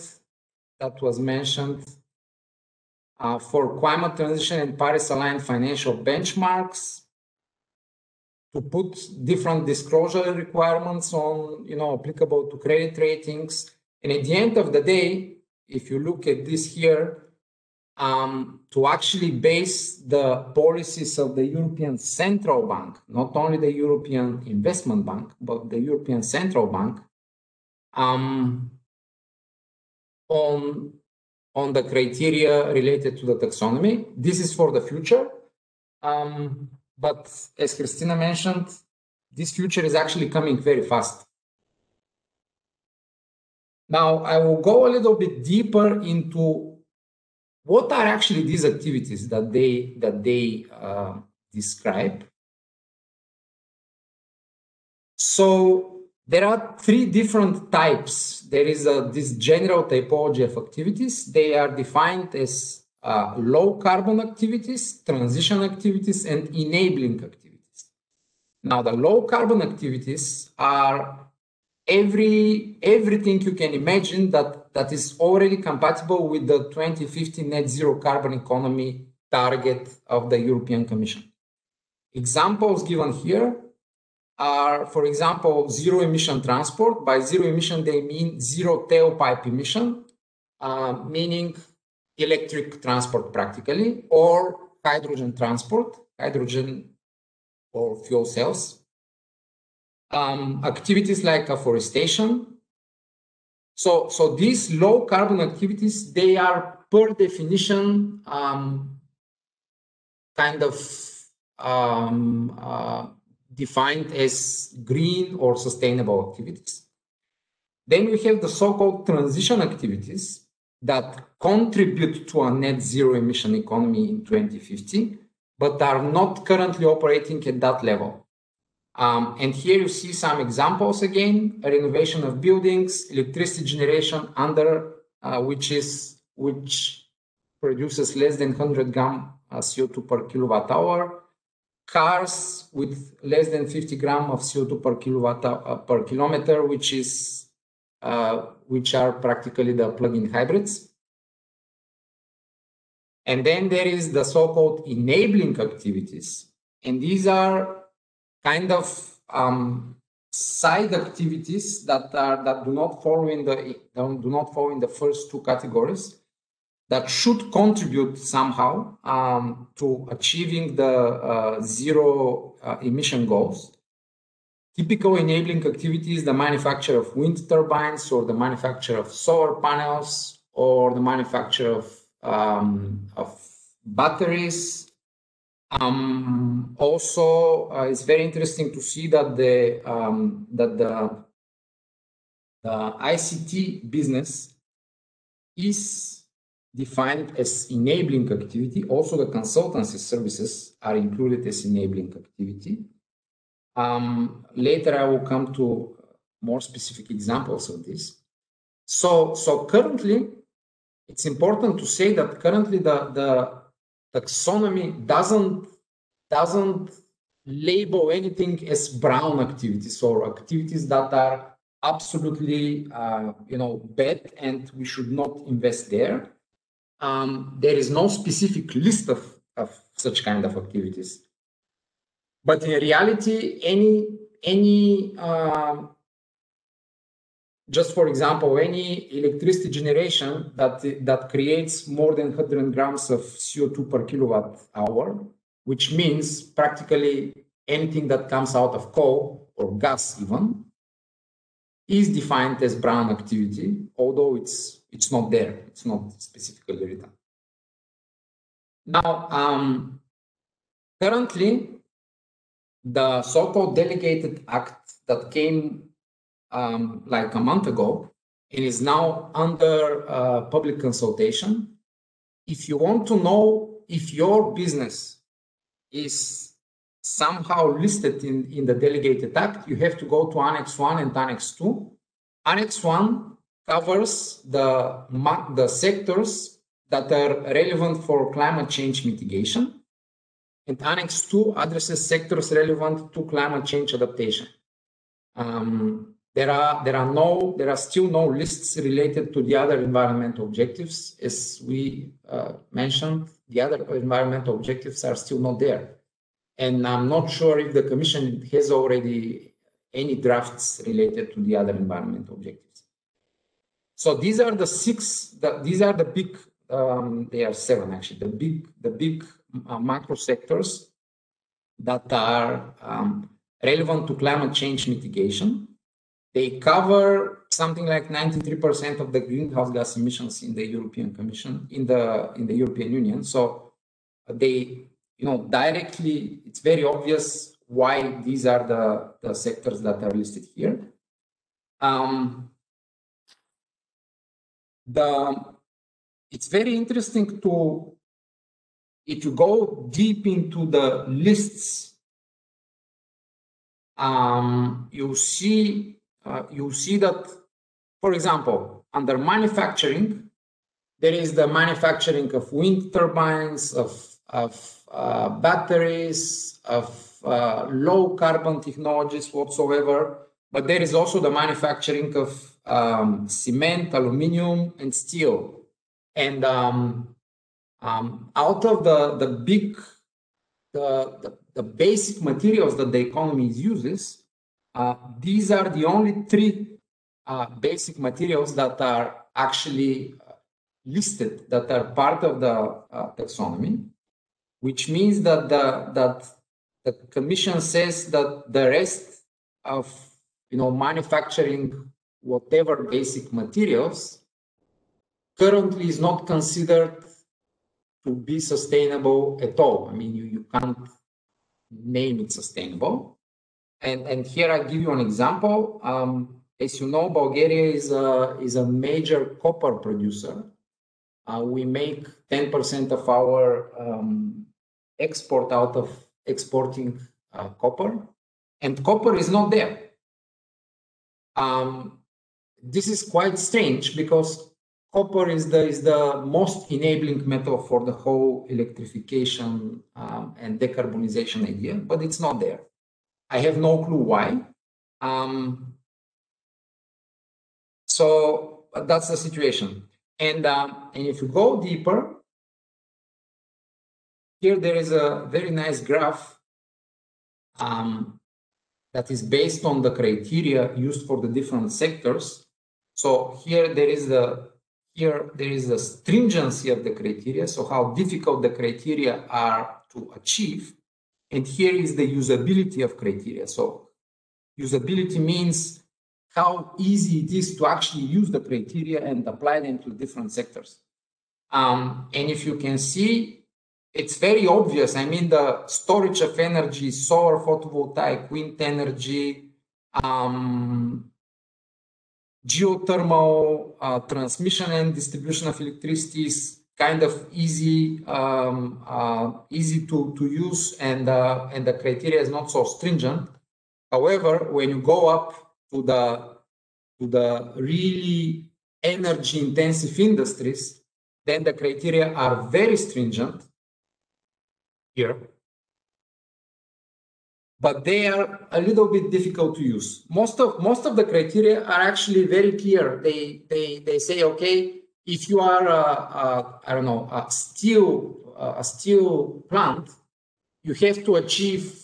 that was mentioned for climate transition and Paris-aligned financial benchmarks, to put different disclosure requirements on, applicable to credit ratings. And at the end of the day, if you look at this here, to actually base the policies of the European Central Bank, not only the European Investment Bank, but the European Central Bank, on the criteria related to the taxonomy. This is for the future. But as Hristina mentioned, this future is actually coming very fast. Now, I will go a little bit deeper into what are actually these activities that they describe. So there are 3 different types. There is this general typology of activities. They are defined as low carbon activities, transition activities, and enabling activities. Now, the low carbon activities are everything you can imagine that is already compatible with the 2050 net zero carbon economy target of the European Commission. Examples given here are, for example, zero emission transport. By zero emission, they mean zero tailpipe emission, meaning electric transport practically, or hydrogen transport, hydrogen or fuel cells. Activities like afforestation. So these low carbon activities, they are per definition kind of defined as green or sustainable activities. Then we have the so-called transition activities that contribute to a net zero emission economy in 2050, but are not currently operating at that level. And here you see some examples again: renovation of buildings, electricity generation under which produces less than 100 grams CO2 per kilowatt hour, cars with less than 50 grams of CO2 per per kilometer, which are practically the plug-in hybrids. And then there is the so-called enabling activities, and these are kind of side activities that do not fall in the first two categories, that should contribute somehow to achieving the zero emission goals. Typical enabling activities: the manufacture of wind turbines, or the manufacture of solar panels, or the manufacture of batteries. Also, it's very interesting to see that the ICT business is defined as enabling activity. Also, the consultancy services are included as enabling activity. Later, I will come to more specific examples of this. So currently, it's important to say that currently the taxonomy doesn't label anything as brown activities, or activities that are absolutely bad and we should not invest there. There is no specific list of such kind of activities. But in reality, just for example, any electricity generation that creates more than 100 grams of CO2 per kilowatt hour, which means practically anything that comes out of coal or gas even, is defined as brown activity, although it's not there. It's not specifically written. Now, currently, the so-called delegated act that came like a month ago and is now under public consultation. If you want to know if your business is somehow listed in the delegated act, you have to go to Annex 1 and Annex 2. Annex 1 covers the sectors that are relevant for climate change mitigation, and Annex 2 addresses sectors relevant to climate change adaptation. There are still no lists related to the other environmental objectives. As we mentioned, the other environmental objectives are still not there. And I'm not sure if the Commission has already any drafts related to the other environmental objectives. So these are the these are the big, they are 7 actually, the big macro sectors that are relevant to climate change mitigation. They cover something like 93% of the greenhouse gas emissions in the European Commission, in the European Union. So they, directly, it's very obvious why these are the sectors that are listed here. It's very interesting if you go deep into the lists, you'll see that, for example, under manufacturing, there is the manufacturing of wind turbines, of batteries, of low carbon technologies whatsoever, but there is also the manufacturing of cement, aluminium, and steel. And out of the the basic materials that the economy uses, these are the only three basic materials that are actually listed, that are part of the taxonomy, which means that the Commission says that the rest of manufacturing whatever basic materials currently is not considered to be sustainable at all. I mean, you can't name it sustainable. And here I give you an example. As you know, Bulgaria is a major copper producer. We make 10% of our export out of exporting copper, and copper is not there. This is quite strange because copper is the most enabling metal for the whole electrification and decarbonization idea, but it's not there. I have no clue why. So that's the situation. And if you go deeper, here there is a very nice graph that is based on the criteria used for the different sectors. So here there is the stringency of the criteria, so how difficult the criteria are to achieve. And here is the usability of criteria. So usability means how easy it is to actually use the criteria and apply them to different sectors. And if you can see, it's very obvious. I mean, the storage of energy, solar photovoltaic, wind energy, geothermal, transmission and distribution of electricity is kind of easy to use, and the criteria is not so stringent. However, when you go up to the really energy intensive industries, then the criteria are very stringent here, but they are a little bit difficult to use. Most of the criteria are actually very clear. They say, okay, if you are a steel plant, you have to achieve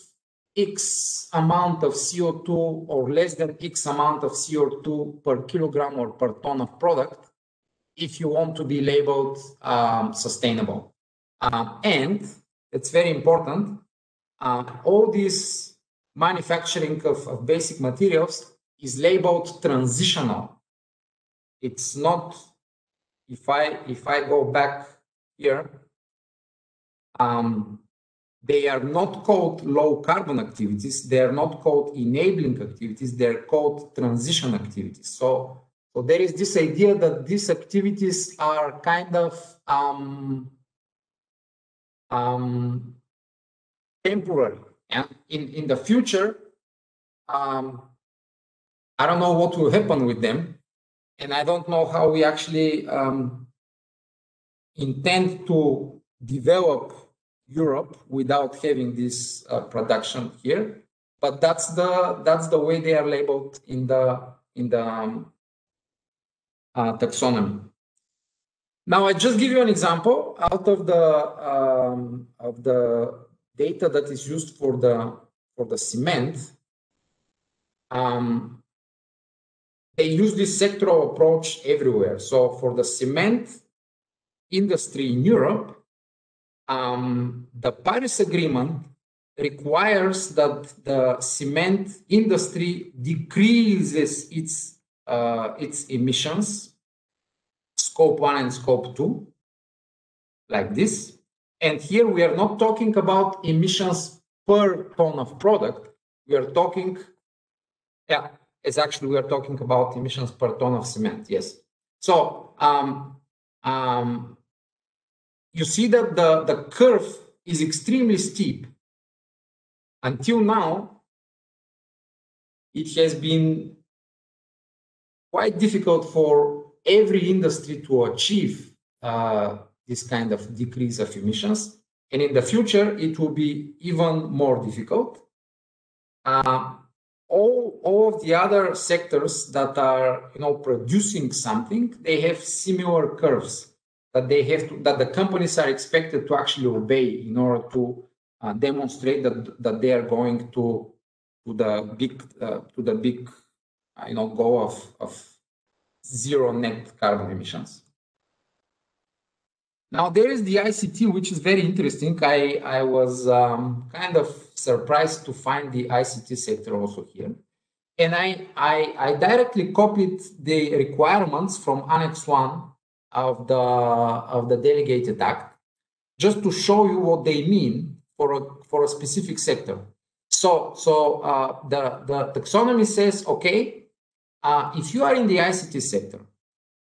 X amount of CO2 or less than X amount of CO2 per kilogram or per ton of product if you want to be labeled sustainable. And it's very important, all this manufacturing of basic materials is labeled transitional. It's not, if I go back here, they are not called low carbon activities. They are not called enabling activities. They're called transition activities. So there is this idea that these activities are kind of temporary. And in the future, I don't know what will happen with them. And I don't know how we actually intend to develop Europe without having this production here, but that's the way they are labeled in the taxonomy. Now I just give you an example out of the data that is used for the cement. They use this sectoral approach everywhere. So for the cement industry in Europe, the Paris Agreement requires that the cement industry decreases its emissions, scope 1 and scope 2, like this. And here we are not talking about emissions per ton of product. We are talking, we are talking about emissions per ton of cement, yes. So you see that the curve is extremely steep. Until now, it has been quite difficult for every industry to achieve this kind of decrease of emissions. And in the future, it will be even more difficult. All of the other sectors that are producing something, they have similar curves that the companies are expected to actually obey in order to demonstrate that they are going to the big goal of zero net carbon emissions. Now there is the ICT, which is very interesting. I was kind of surprised to find the ICT sector also here. And I directly copied the requirements from Annex 1 of the Delegated Act, just to show you what they mean for a specific sector. So the taxonomy says, okay, if you are in the ICT sector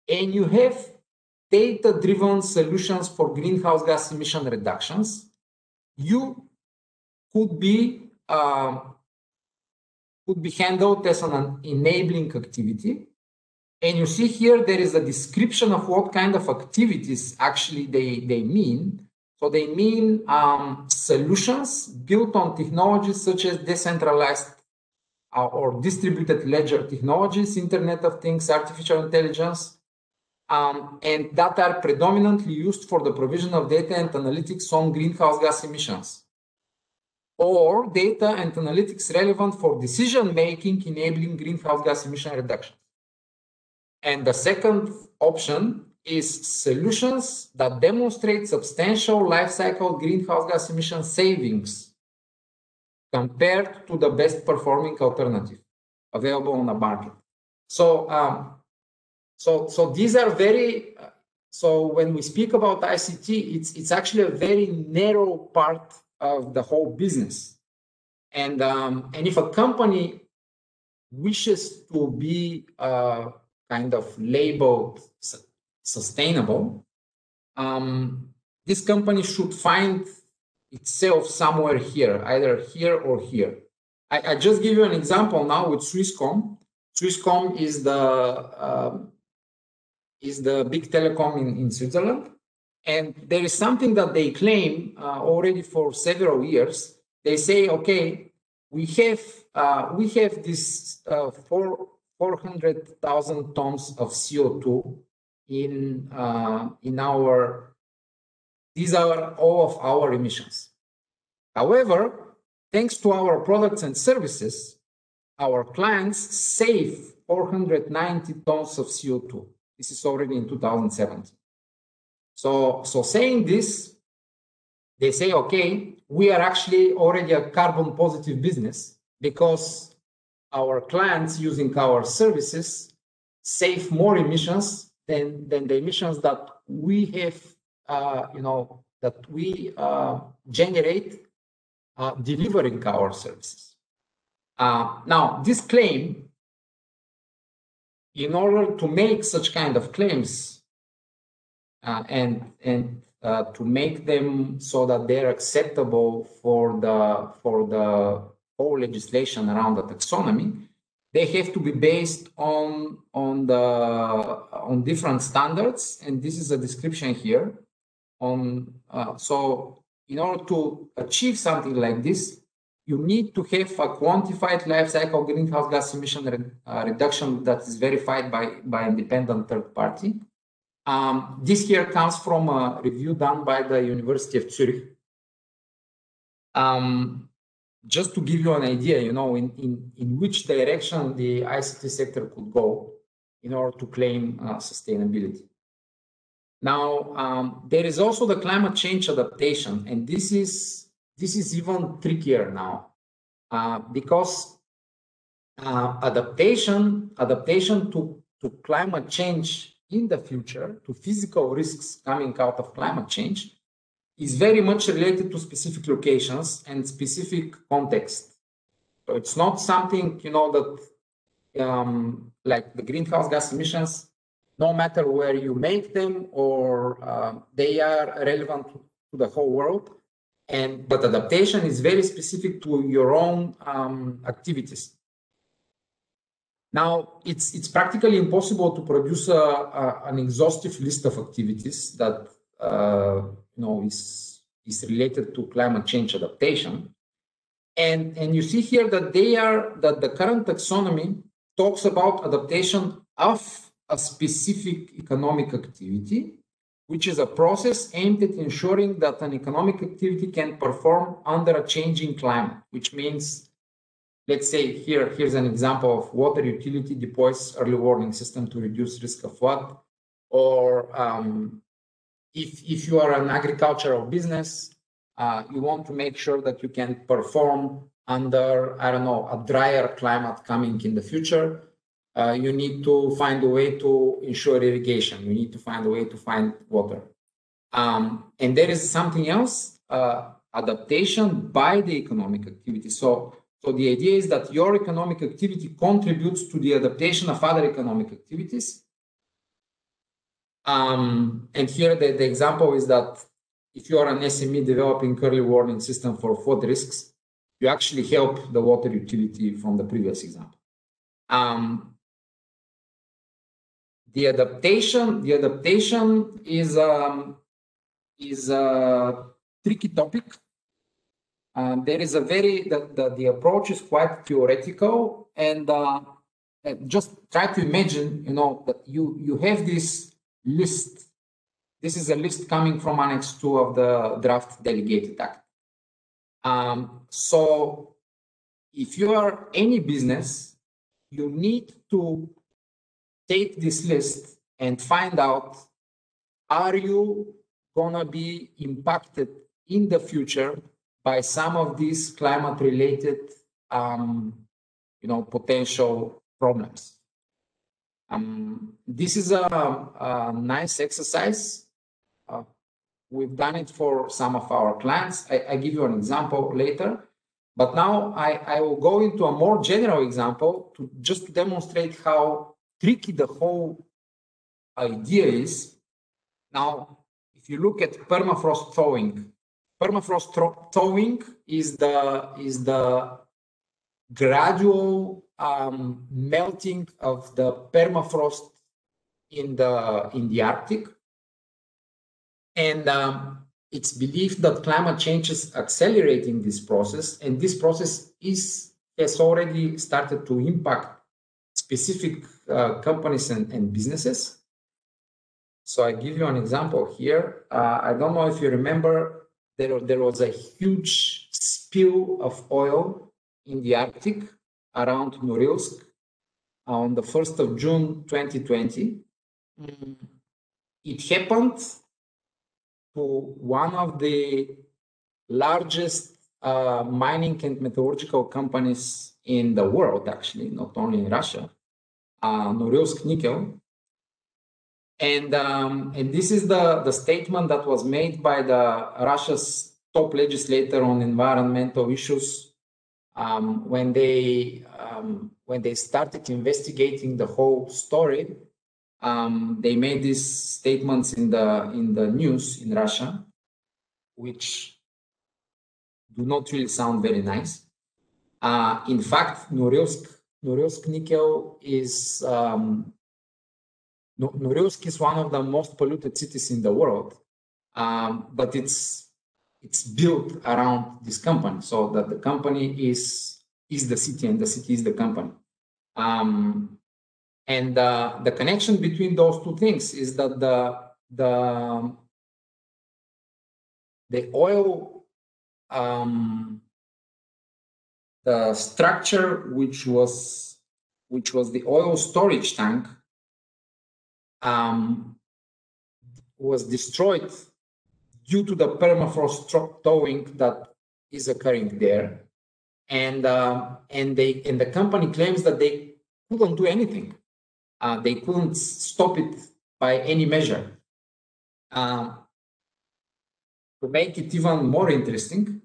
and you have data-driven solutions for greenhouse gas emission reductions, you could be handled as an enabling activity. And you see here, there is a description of what kind of activities actually they mean. So they mean solutions built on technologies such as decentralized or distributed ledger technologies, Internet of Things, artificial intelligence, and that are predominantly used for the provision of data and analytics on greenhouse gas emissions, or data and analytics relevant for decision-making enabling greenhouse gas emission reduction. And the second option is solutions that demonstrate substantial life cycle greenhouse gas emission savings compared to the best performing alternative available on the market. So these are very, so when we speak about ICT, it's actually a very narrow part of the whole business. And if a company wishes to be kind of labeled sustainable, this company should find itself somewhere here, either here or here. I just give you an example now with Swisscom. Swisscom is the big telecom in Switzerland, and there is something that they claim already for several years. They say, okay, we have this 400,000 tons of CO2 in our. These are all of our emissions. However, thanks to our products and services, our clients save 490 tons of CO2. This is already in 2017. So saying this, they say, okay, we are actually already a carbon positive business because our clients using our services save more emissions than the emissions that we have, that we generate delivering our services. Now, this claim, in order to make such kind of claims and to make them so that they're acceptable for the whole legislation around the taxonomy, they have to be based on different standards, and this is a description here. So in order to achieve something like this, you need to have a quantified life cycle greenhouse gas emission reduction that is verified by independent third party. This here comes from a review done by the University of Zurich. Just to give you an idea, in which direction the ICT sector could go in order to claim sustainability. Now, there is also the climate change adaptation, and this is even trickier now because adaptation to climate change in the future, to physical risks coming out of climate change, is very much related to specific locations and specific context. So it's not something, that like the greenhouse gas emissions, no matter where you make them or they are relevant to the whole world. But adaptation is very specific to your own activities. Now, it's practically impossible to produce an exhaustive list of activities that is related to climate change adaptation. And you see here that the current taxonomy talks about adaptation of a specific economic activity, which is a process aimed at ensuring that an economic activity can perform under a changing climate, which means, let's say here's an example of water utility deploys early warning system to reduce risk of flood, or if you are an agricultural business, you want to make sure that you can perform under, I don't know, a drier climate coming in the future. You need to find a way to ensure irrigation. You need to find a way to find water. And there is something else, adaptation by the economic activity. So the idea is that your economic activity contributes to the adaptation of other economic activities. And here the example is that if you are an SME developing early warning system for flood risks, you actually help the water utility from the previous example. The adaptation is a tricky topic. There is a the approach is quite theoretical, and just try to imagine, that you have this list. This is a list coming from Annex 2 of the draft Delegated Act. So if you are any business, you need to take this list and find out, are you gonna be impacted in the future by some of these climate-related, potential problems. This is a nice exercise. We've done it for some of our clients. I give you an example later, but now I will go into a more general example to just demonstrate how tricky the whole idea is. Now, if you look at permafrost thawing, thawing is the gradual melting of the permafrost in the Arctic, and it's believed that climate change is accelerating this process, and this process has already started to impact specific companies and businesses. So I give you an example here. I don't know if you remember, there was a huge spill of oil in the Arctic around Norilsk on the 1st of June 2020. It happened to one of the largest mining and metallurgical companies in the world, actually, not only in Russia, Norilsk Nickel. And this is the statement that was made by Russia's top legislator on environmental issues when they started investigating the whole story. They made these statements in the news in Russia, which do not really sound very nice. In fact, Norilsk Nickel is Norilsk is one of the most polluted cities in the world, but it's built around this company, so that the company is the city and the city is the company. And the connection between those two things is that the oil, the structure which was the oil storage tank, was destroyed due to the permafrost thawing that is occurring there, and the company claims that they couldn't do anything. They couldn't stop it by any measure. To make it even more interesting,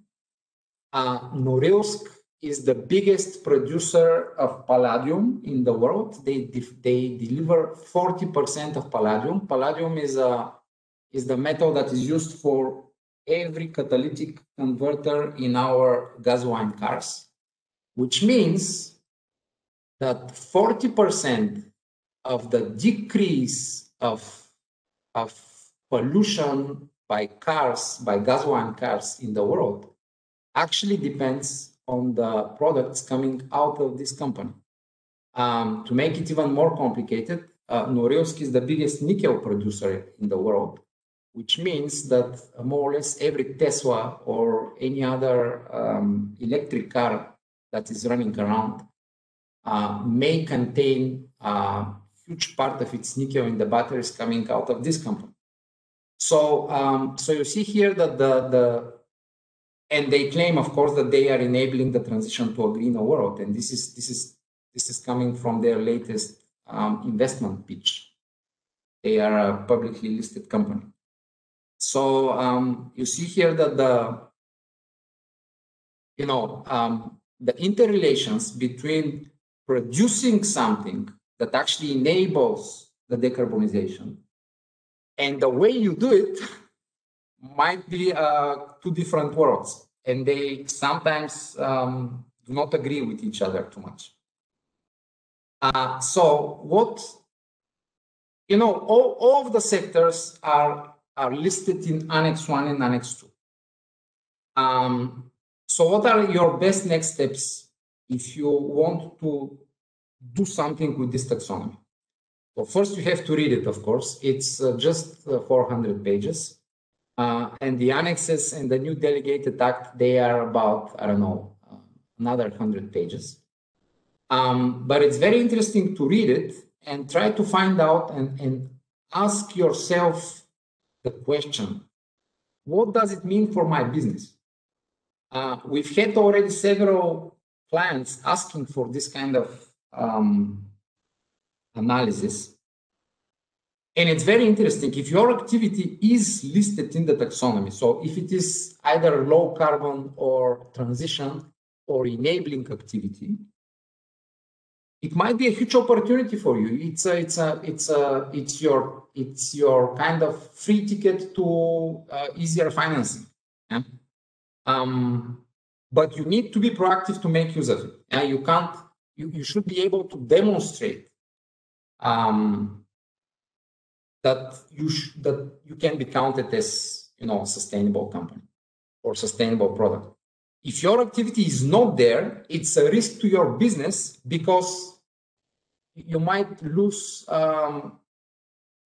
Norilsk is the biggest producer of palladium in the world. They deliver 40% of palladium. Palladium is the metal that is used for every catalytic converter in our gasoline cars, which means that 40% of the decrease of pollution by gasoline cars in the world actually depends on the products coming out of this company. To make it even more complicated, Norilsk is the biggest nickel producer in the world. which means that more or less every Tesla or any other electric car that is running around may contain a huge part of its nickel in the batteries coming out of this company. So, so you see here that and they claim, of course, that they are enabling the transition to a greener world, and this is coming from their latest investment pitch. They are a publicly listed company. So you see here that the interrelations between producing something that actually enables the decarbonization and the way you do it might be two different worlds, and they sometimes do not agree with each other too much. So what, all of the sectors are listed in Annex 1 and Annex 2. So what are your best next steps if you want to do something with this taxonomy? Well, first you have to read it, of course. It's just 400 pages. And the annexes and the new delegated act, they are about, I don't know, another 100 pages. But it's very interesting to read it and try to find out and ask yourself the question, what does it mean for my business? We've had already several clients asking for this kind of analysis. And it's very interesting. If your activity is listed in the taxonomy, so if it is either low carbon or transition or enabling activity, it might be a huge opportunity for you. It's your kind of free ticket to easier financing. Yeah? But you need to be proactive to make use of it. You should be able to demonstrate that you can be counted as a sustainable company or sustainable product. If your activity is not there, it's a risk to your business because you might lose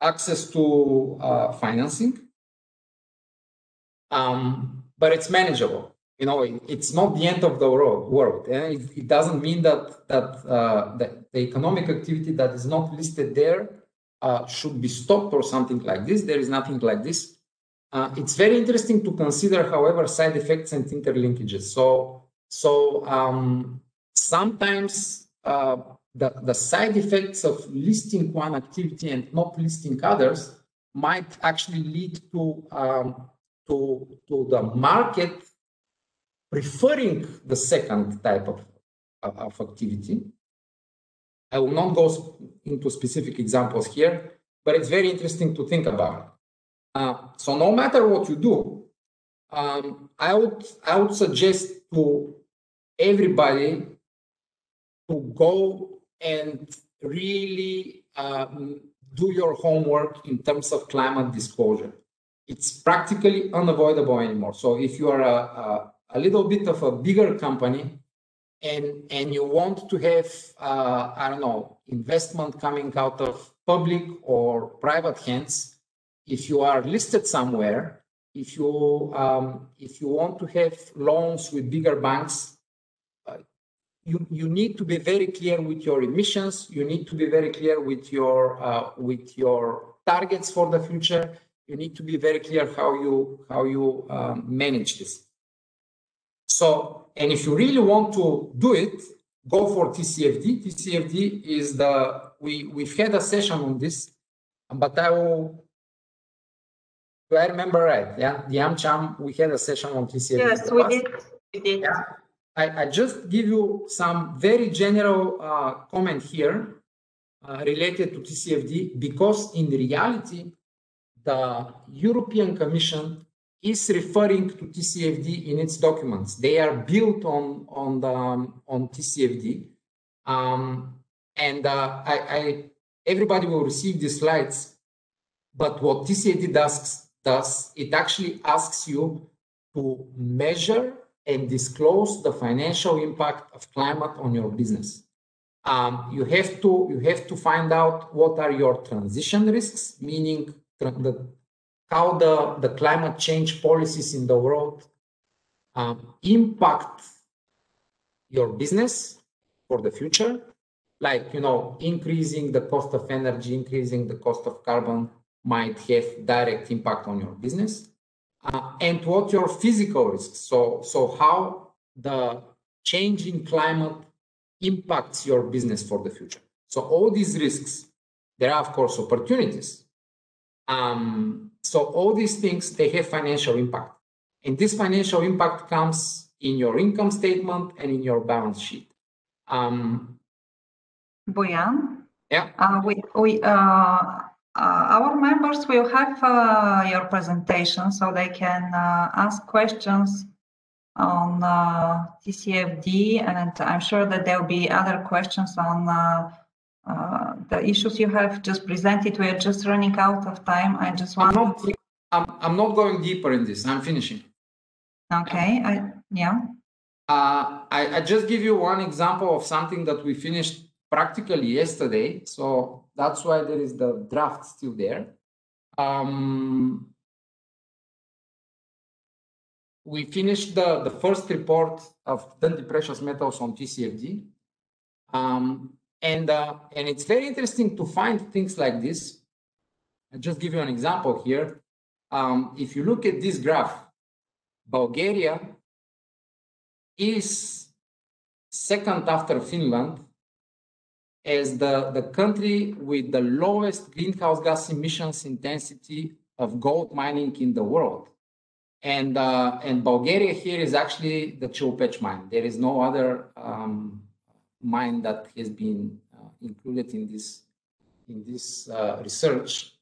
access to financing, but it's manageable. It's not the end of the world. It doesn't mean that the economic activity that is not listed there should be stopped or something like this. There is nothing like this. It's very interesting to consider, however, side effects and interlinkages. So sometimes the side effects of listing one activity and not listing others might actually lead to the market preferring the second type of activity. I will not go into specific examples here, but it's very interesting to think about. So no matter what you do, I would suggest to everybody to go and really do your homework in terms of climate disclosure. It's practically unavoidable anymore. So if you are a little bit of a bigger company and you want to have, I don't know, investment coming out of public or private hands, if you are listed somewhere, if you want to have loans with bigger banks, you need to be very clear with your emissions. You need to be very clear with your targets for the future. You need to be very clear how you manage this. So, and if you really want to do it, go for TCFD. TCFD is we've had a session on this, but do I remember right? Yeah, the AmCham, we had a session on TCFD. Yes, we did. Yeah. I just give you some very general comment here related to TCFD, because in reality, the European Commission is referring to TCFD in its documents. They are built on TCFD, and everybody will receive these slides. But what TCFD does, it actually asks you to measure and disclose the financial impact of climate on your business. You have to find out what are your transition risks, meaning the how the climate change policies in the world impact your business for the future, like, you know, increasing the cost of energy, increasing the cost of carbon might have direct impact on your business, and what your physical risks. So how the changing climate impacts your business for the future. So all these risks, there are of course opportunities. So all these things, they have financial impact, and this financial impact comes in your income statement and in your balance sheet. Boyan? Yeah. Our members will have your presentation, so they can ask questions on TCFD, and I'm sure that there will be other questions on the issues you have just presented. We are just running out of time. I just want. I'm not going deeper in this. I'm finishing. Okay. I just give you one example of something that we finished practically yesterday, so that's why there is the draft still there. We finished the first report of Dundee Precious Metals on TCFD, and it's very interesting to find things like this. I'll just give you an example here. If you look at this graph, Bulgaria is second after Finland as the country with the lowest greenhouse gas emissions intensity of gold mining in the world. And Bulgaria here is actually the Chilpech mine. There is no other mine that has been included in this research.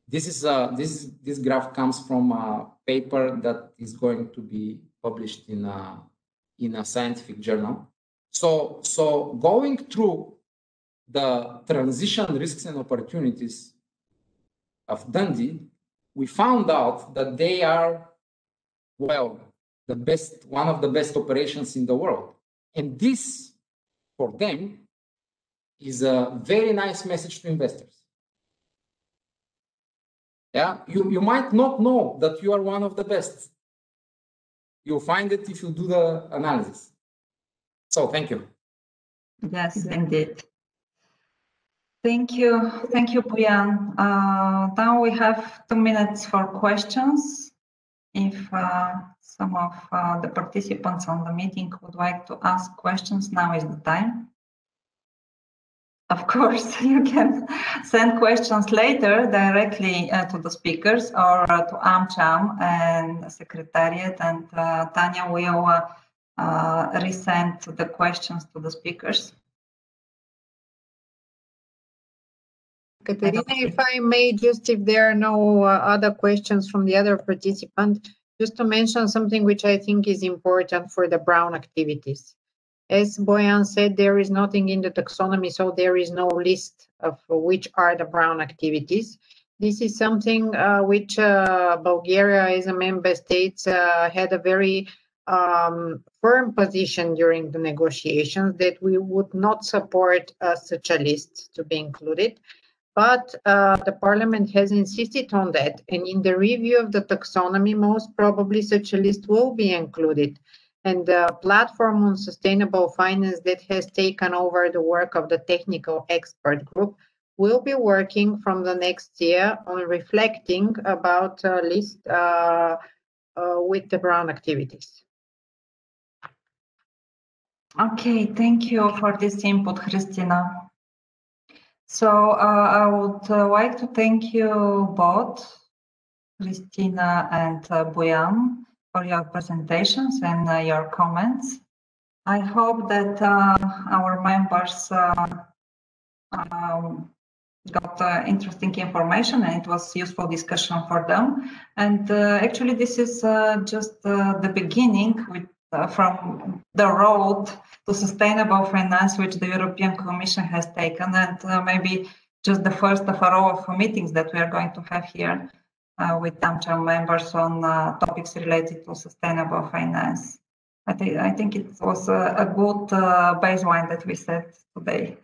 This graph comes from a paper that is going to be published in a scientific journal. So going through the transition risks and opportunities of Dundee, we found out that they are, well, one of the best operations in the world. And this, for them, is a very nice message to investors. Yeah, you might not know that you are one of the best. You'll find it if you do the analysis. So thank you. Yes, indeed. Thank you, Boyan. Now we have 2 minutes for questions. If some of the participants on the meeting would like to ask questions, now is the time. Of course, you can send questions later directly to the speakers or to AmCham and Secretariat, and Tanya will resend the questions to the speakers. Ekaterina, if I may, just if there are no other questions from the other participants, just to mention something which I think is important for the brown activities. As Boyan said, there is nothing in the taxonomy, so there is no list of which are the brown activities. This is something which Bulgaria as a member state had a very firm position during the negotiations that we would not support such a list to be included. But the Parliament has insisted on that, and in the review of the taxonomy, most probably such a list will be included. And the platform on sustainable finance that has taken over the work of the technical expert group will be working from the next year on reflecting about a list with the brown activities. Okay, thank you for this input, Hristina. So I would like to thank you both, Hristina and Boyan, for your presentations and your comments. I hope that our members got interesting information and it was useful discussion for them. And actually, this is just the beginning from the road to sustainable finance, which the European Commission has taken, and maybe just the first of a row of meetings that we are going to have here with AmCham members on topics related to sustainable finance. I think it was a good baseline that we set today.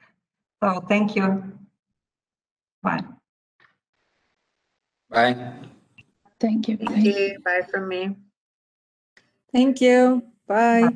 So thank you. Bye. Bye. Thank you. Thank you. Bye from me. Thank you. Bye.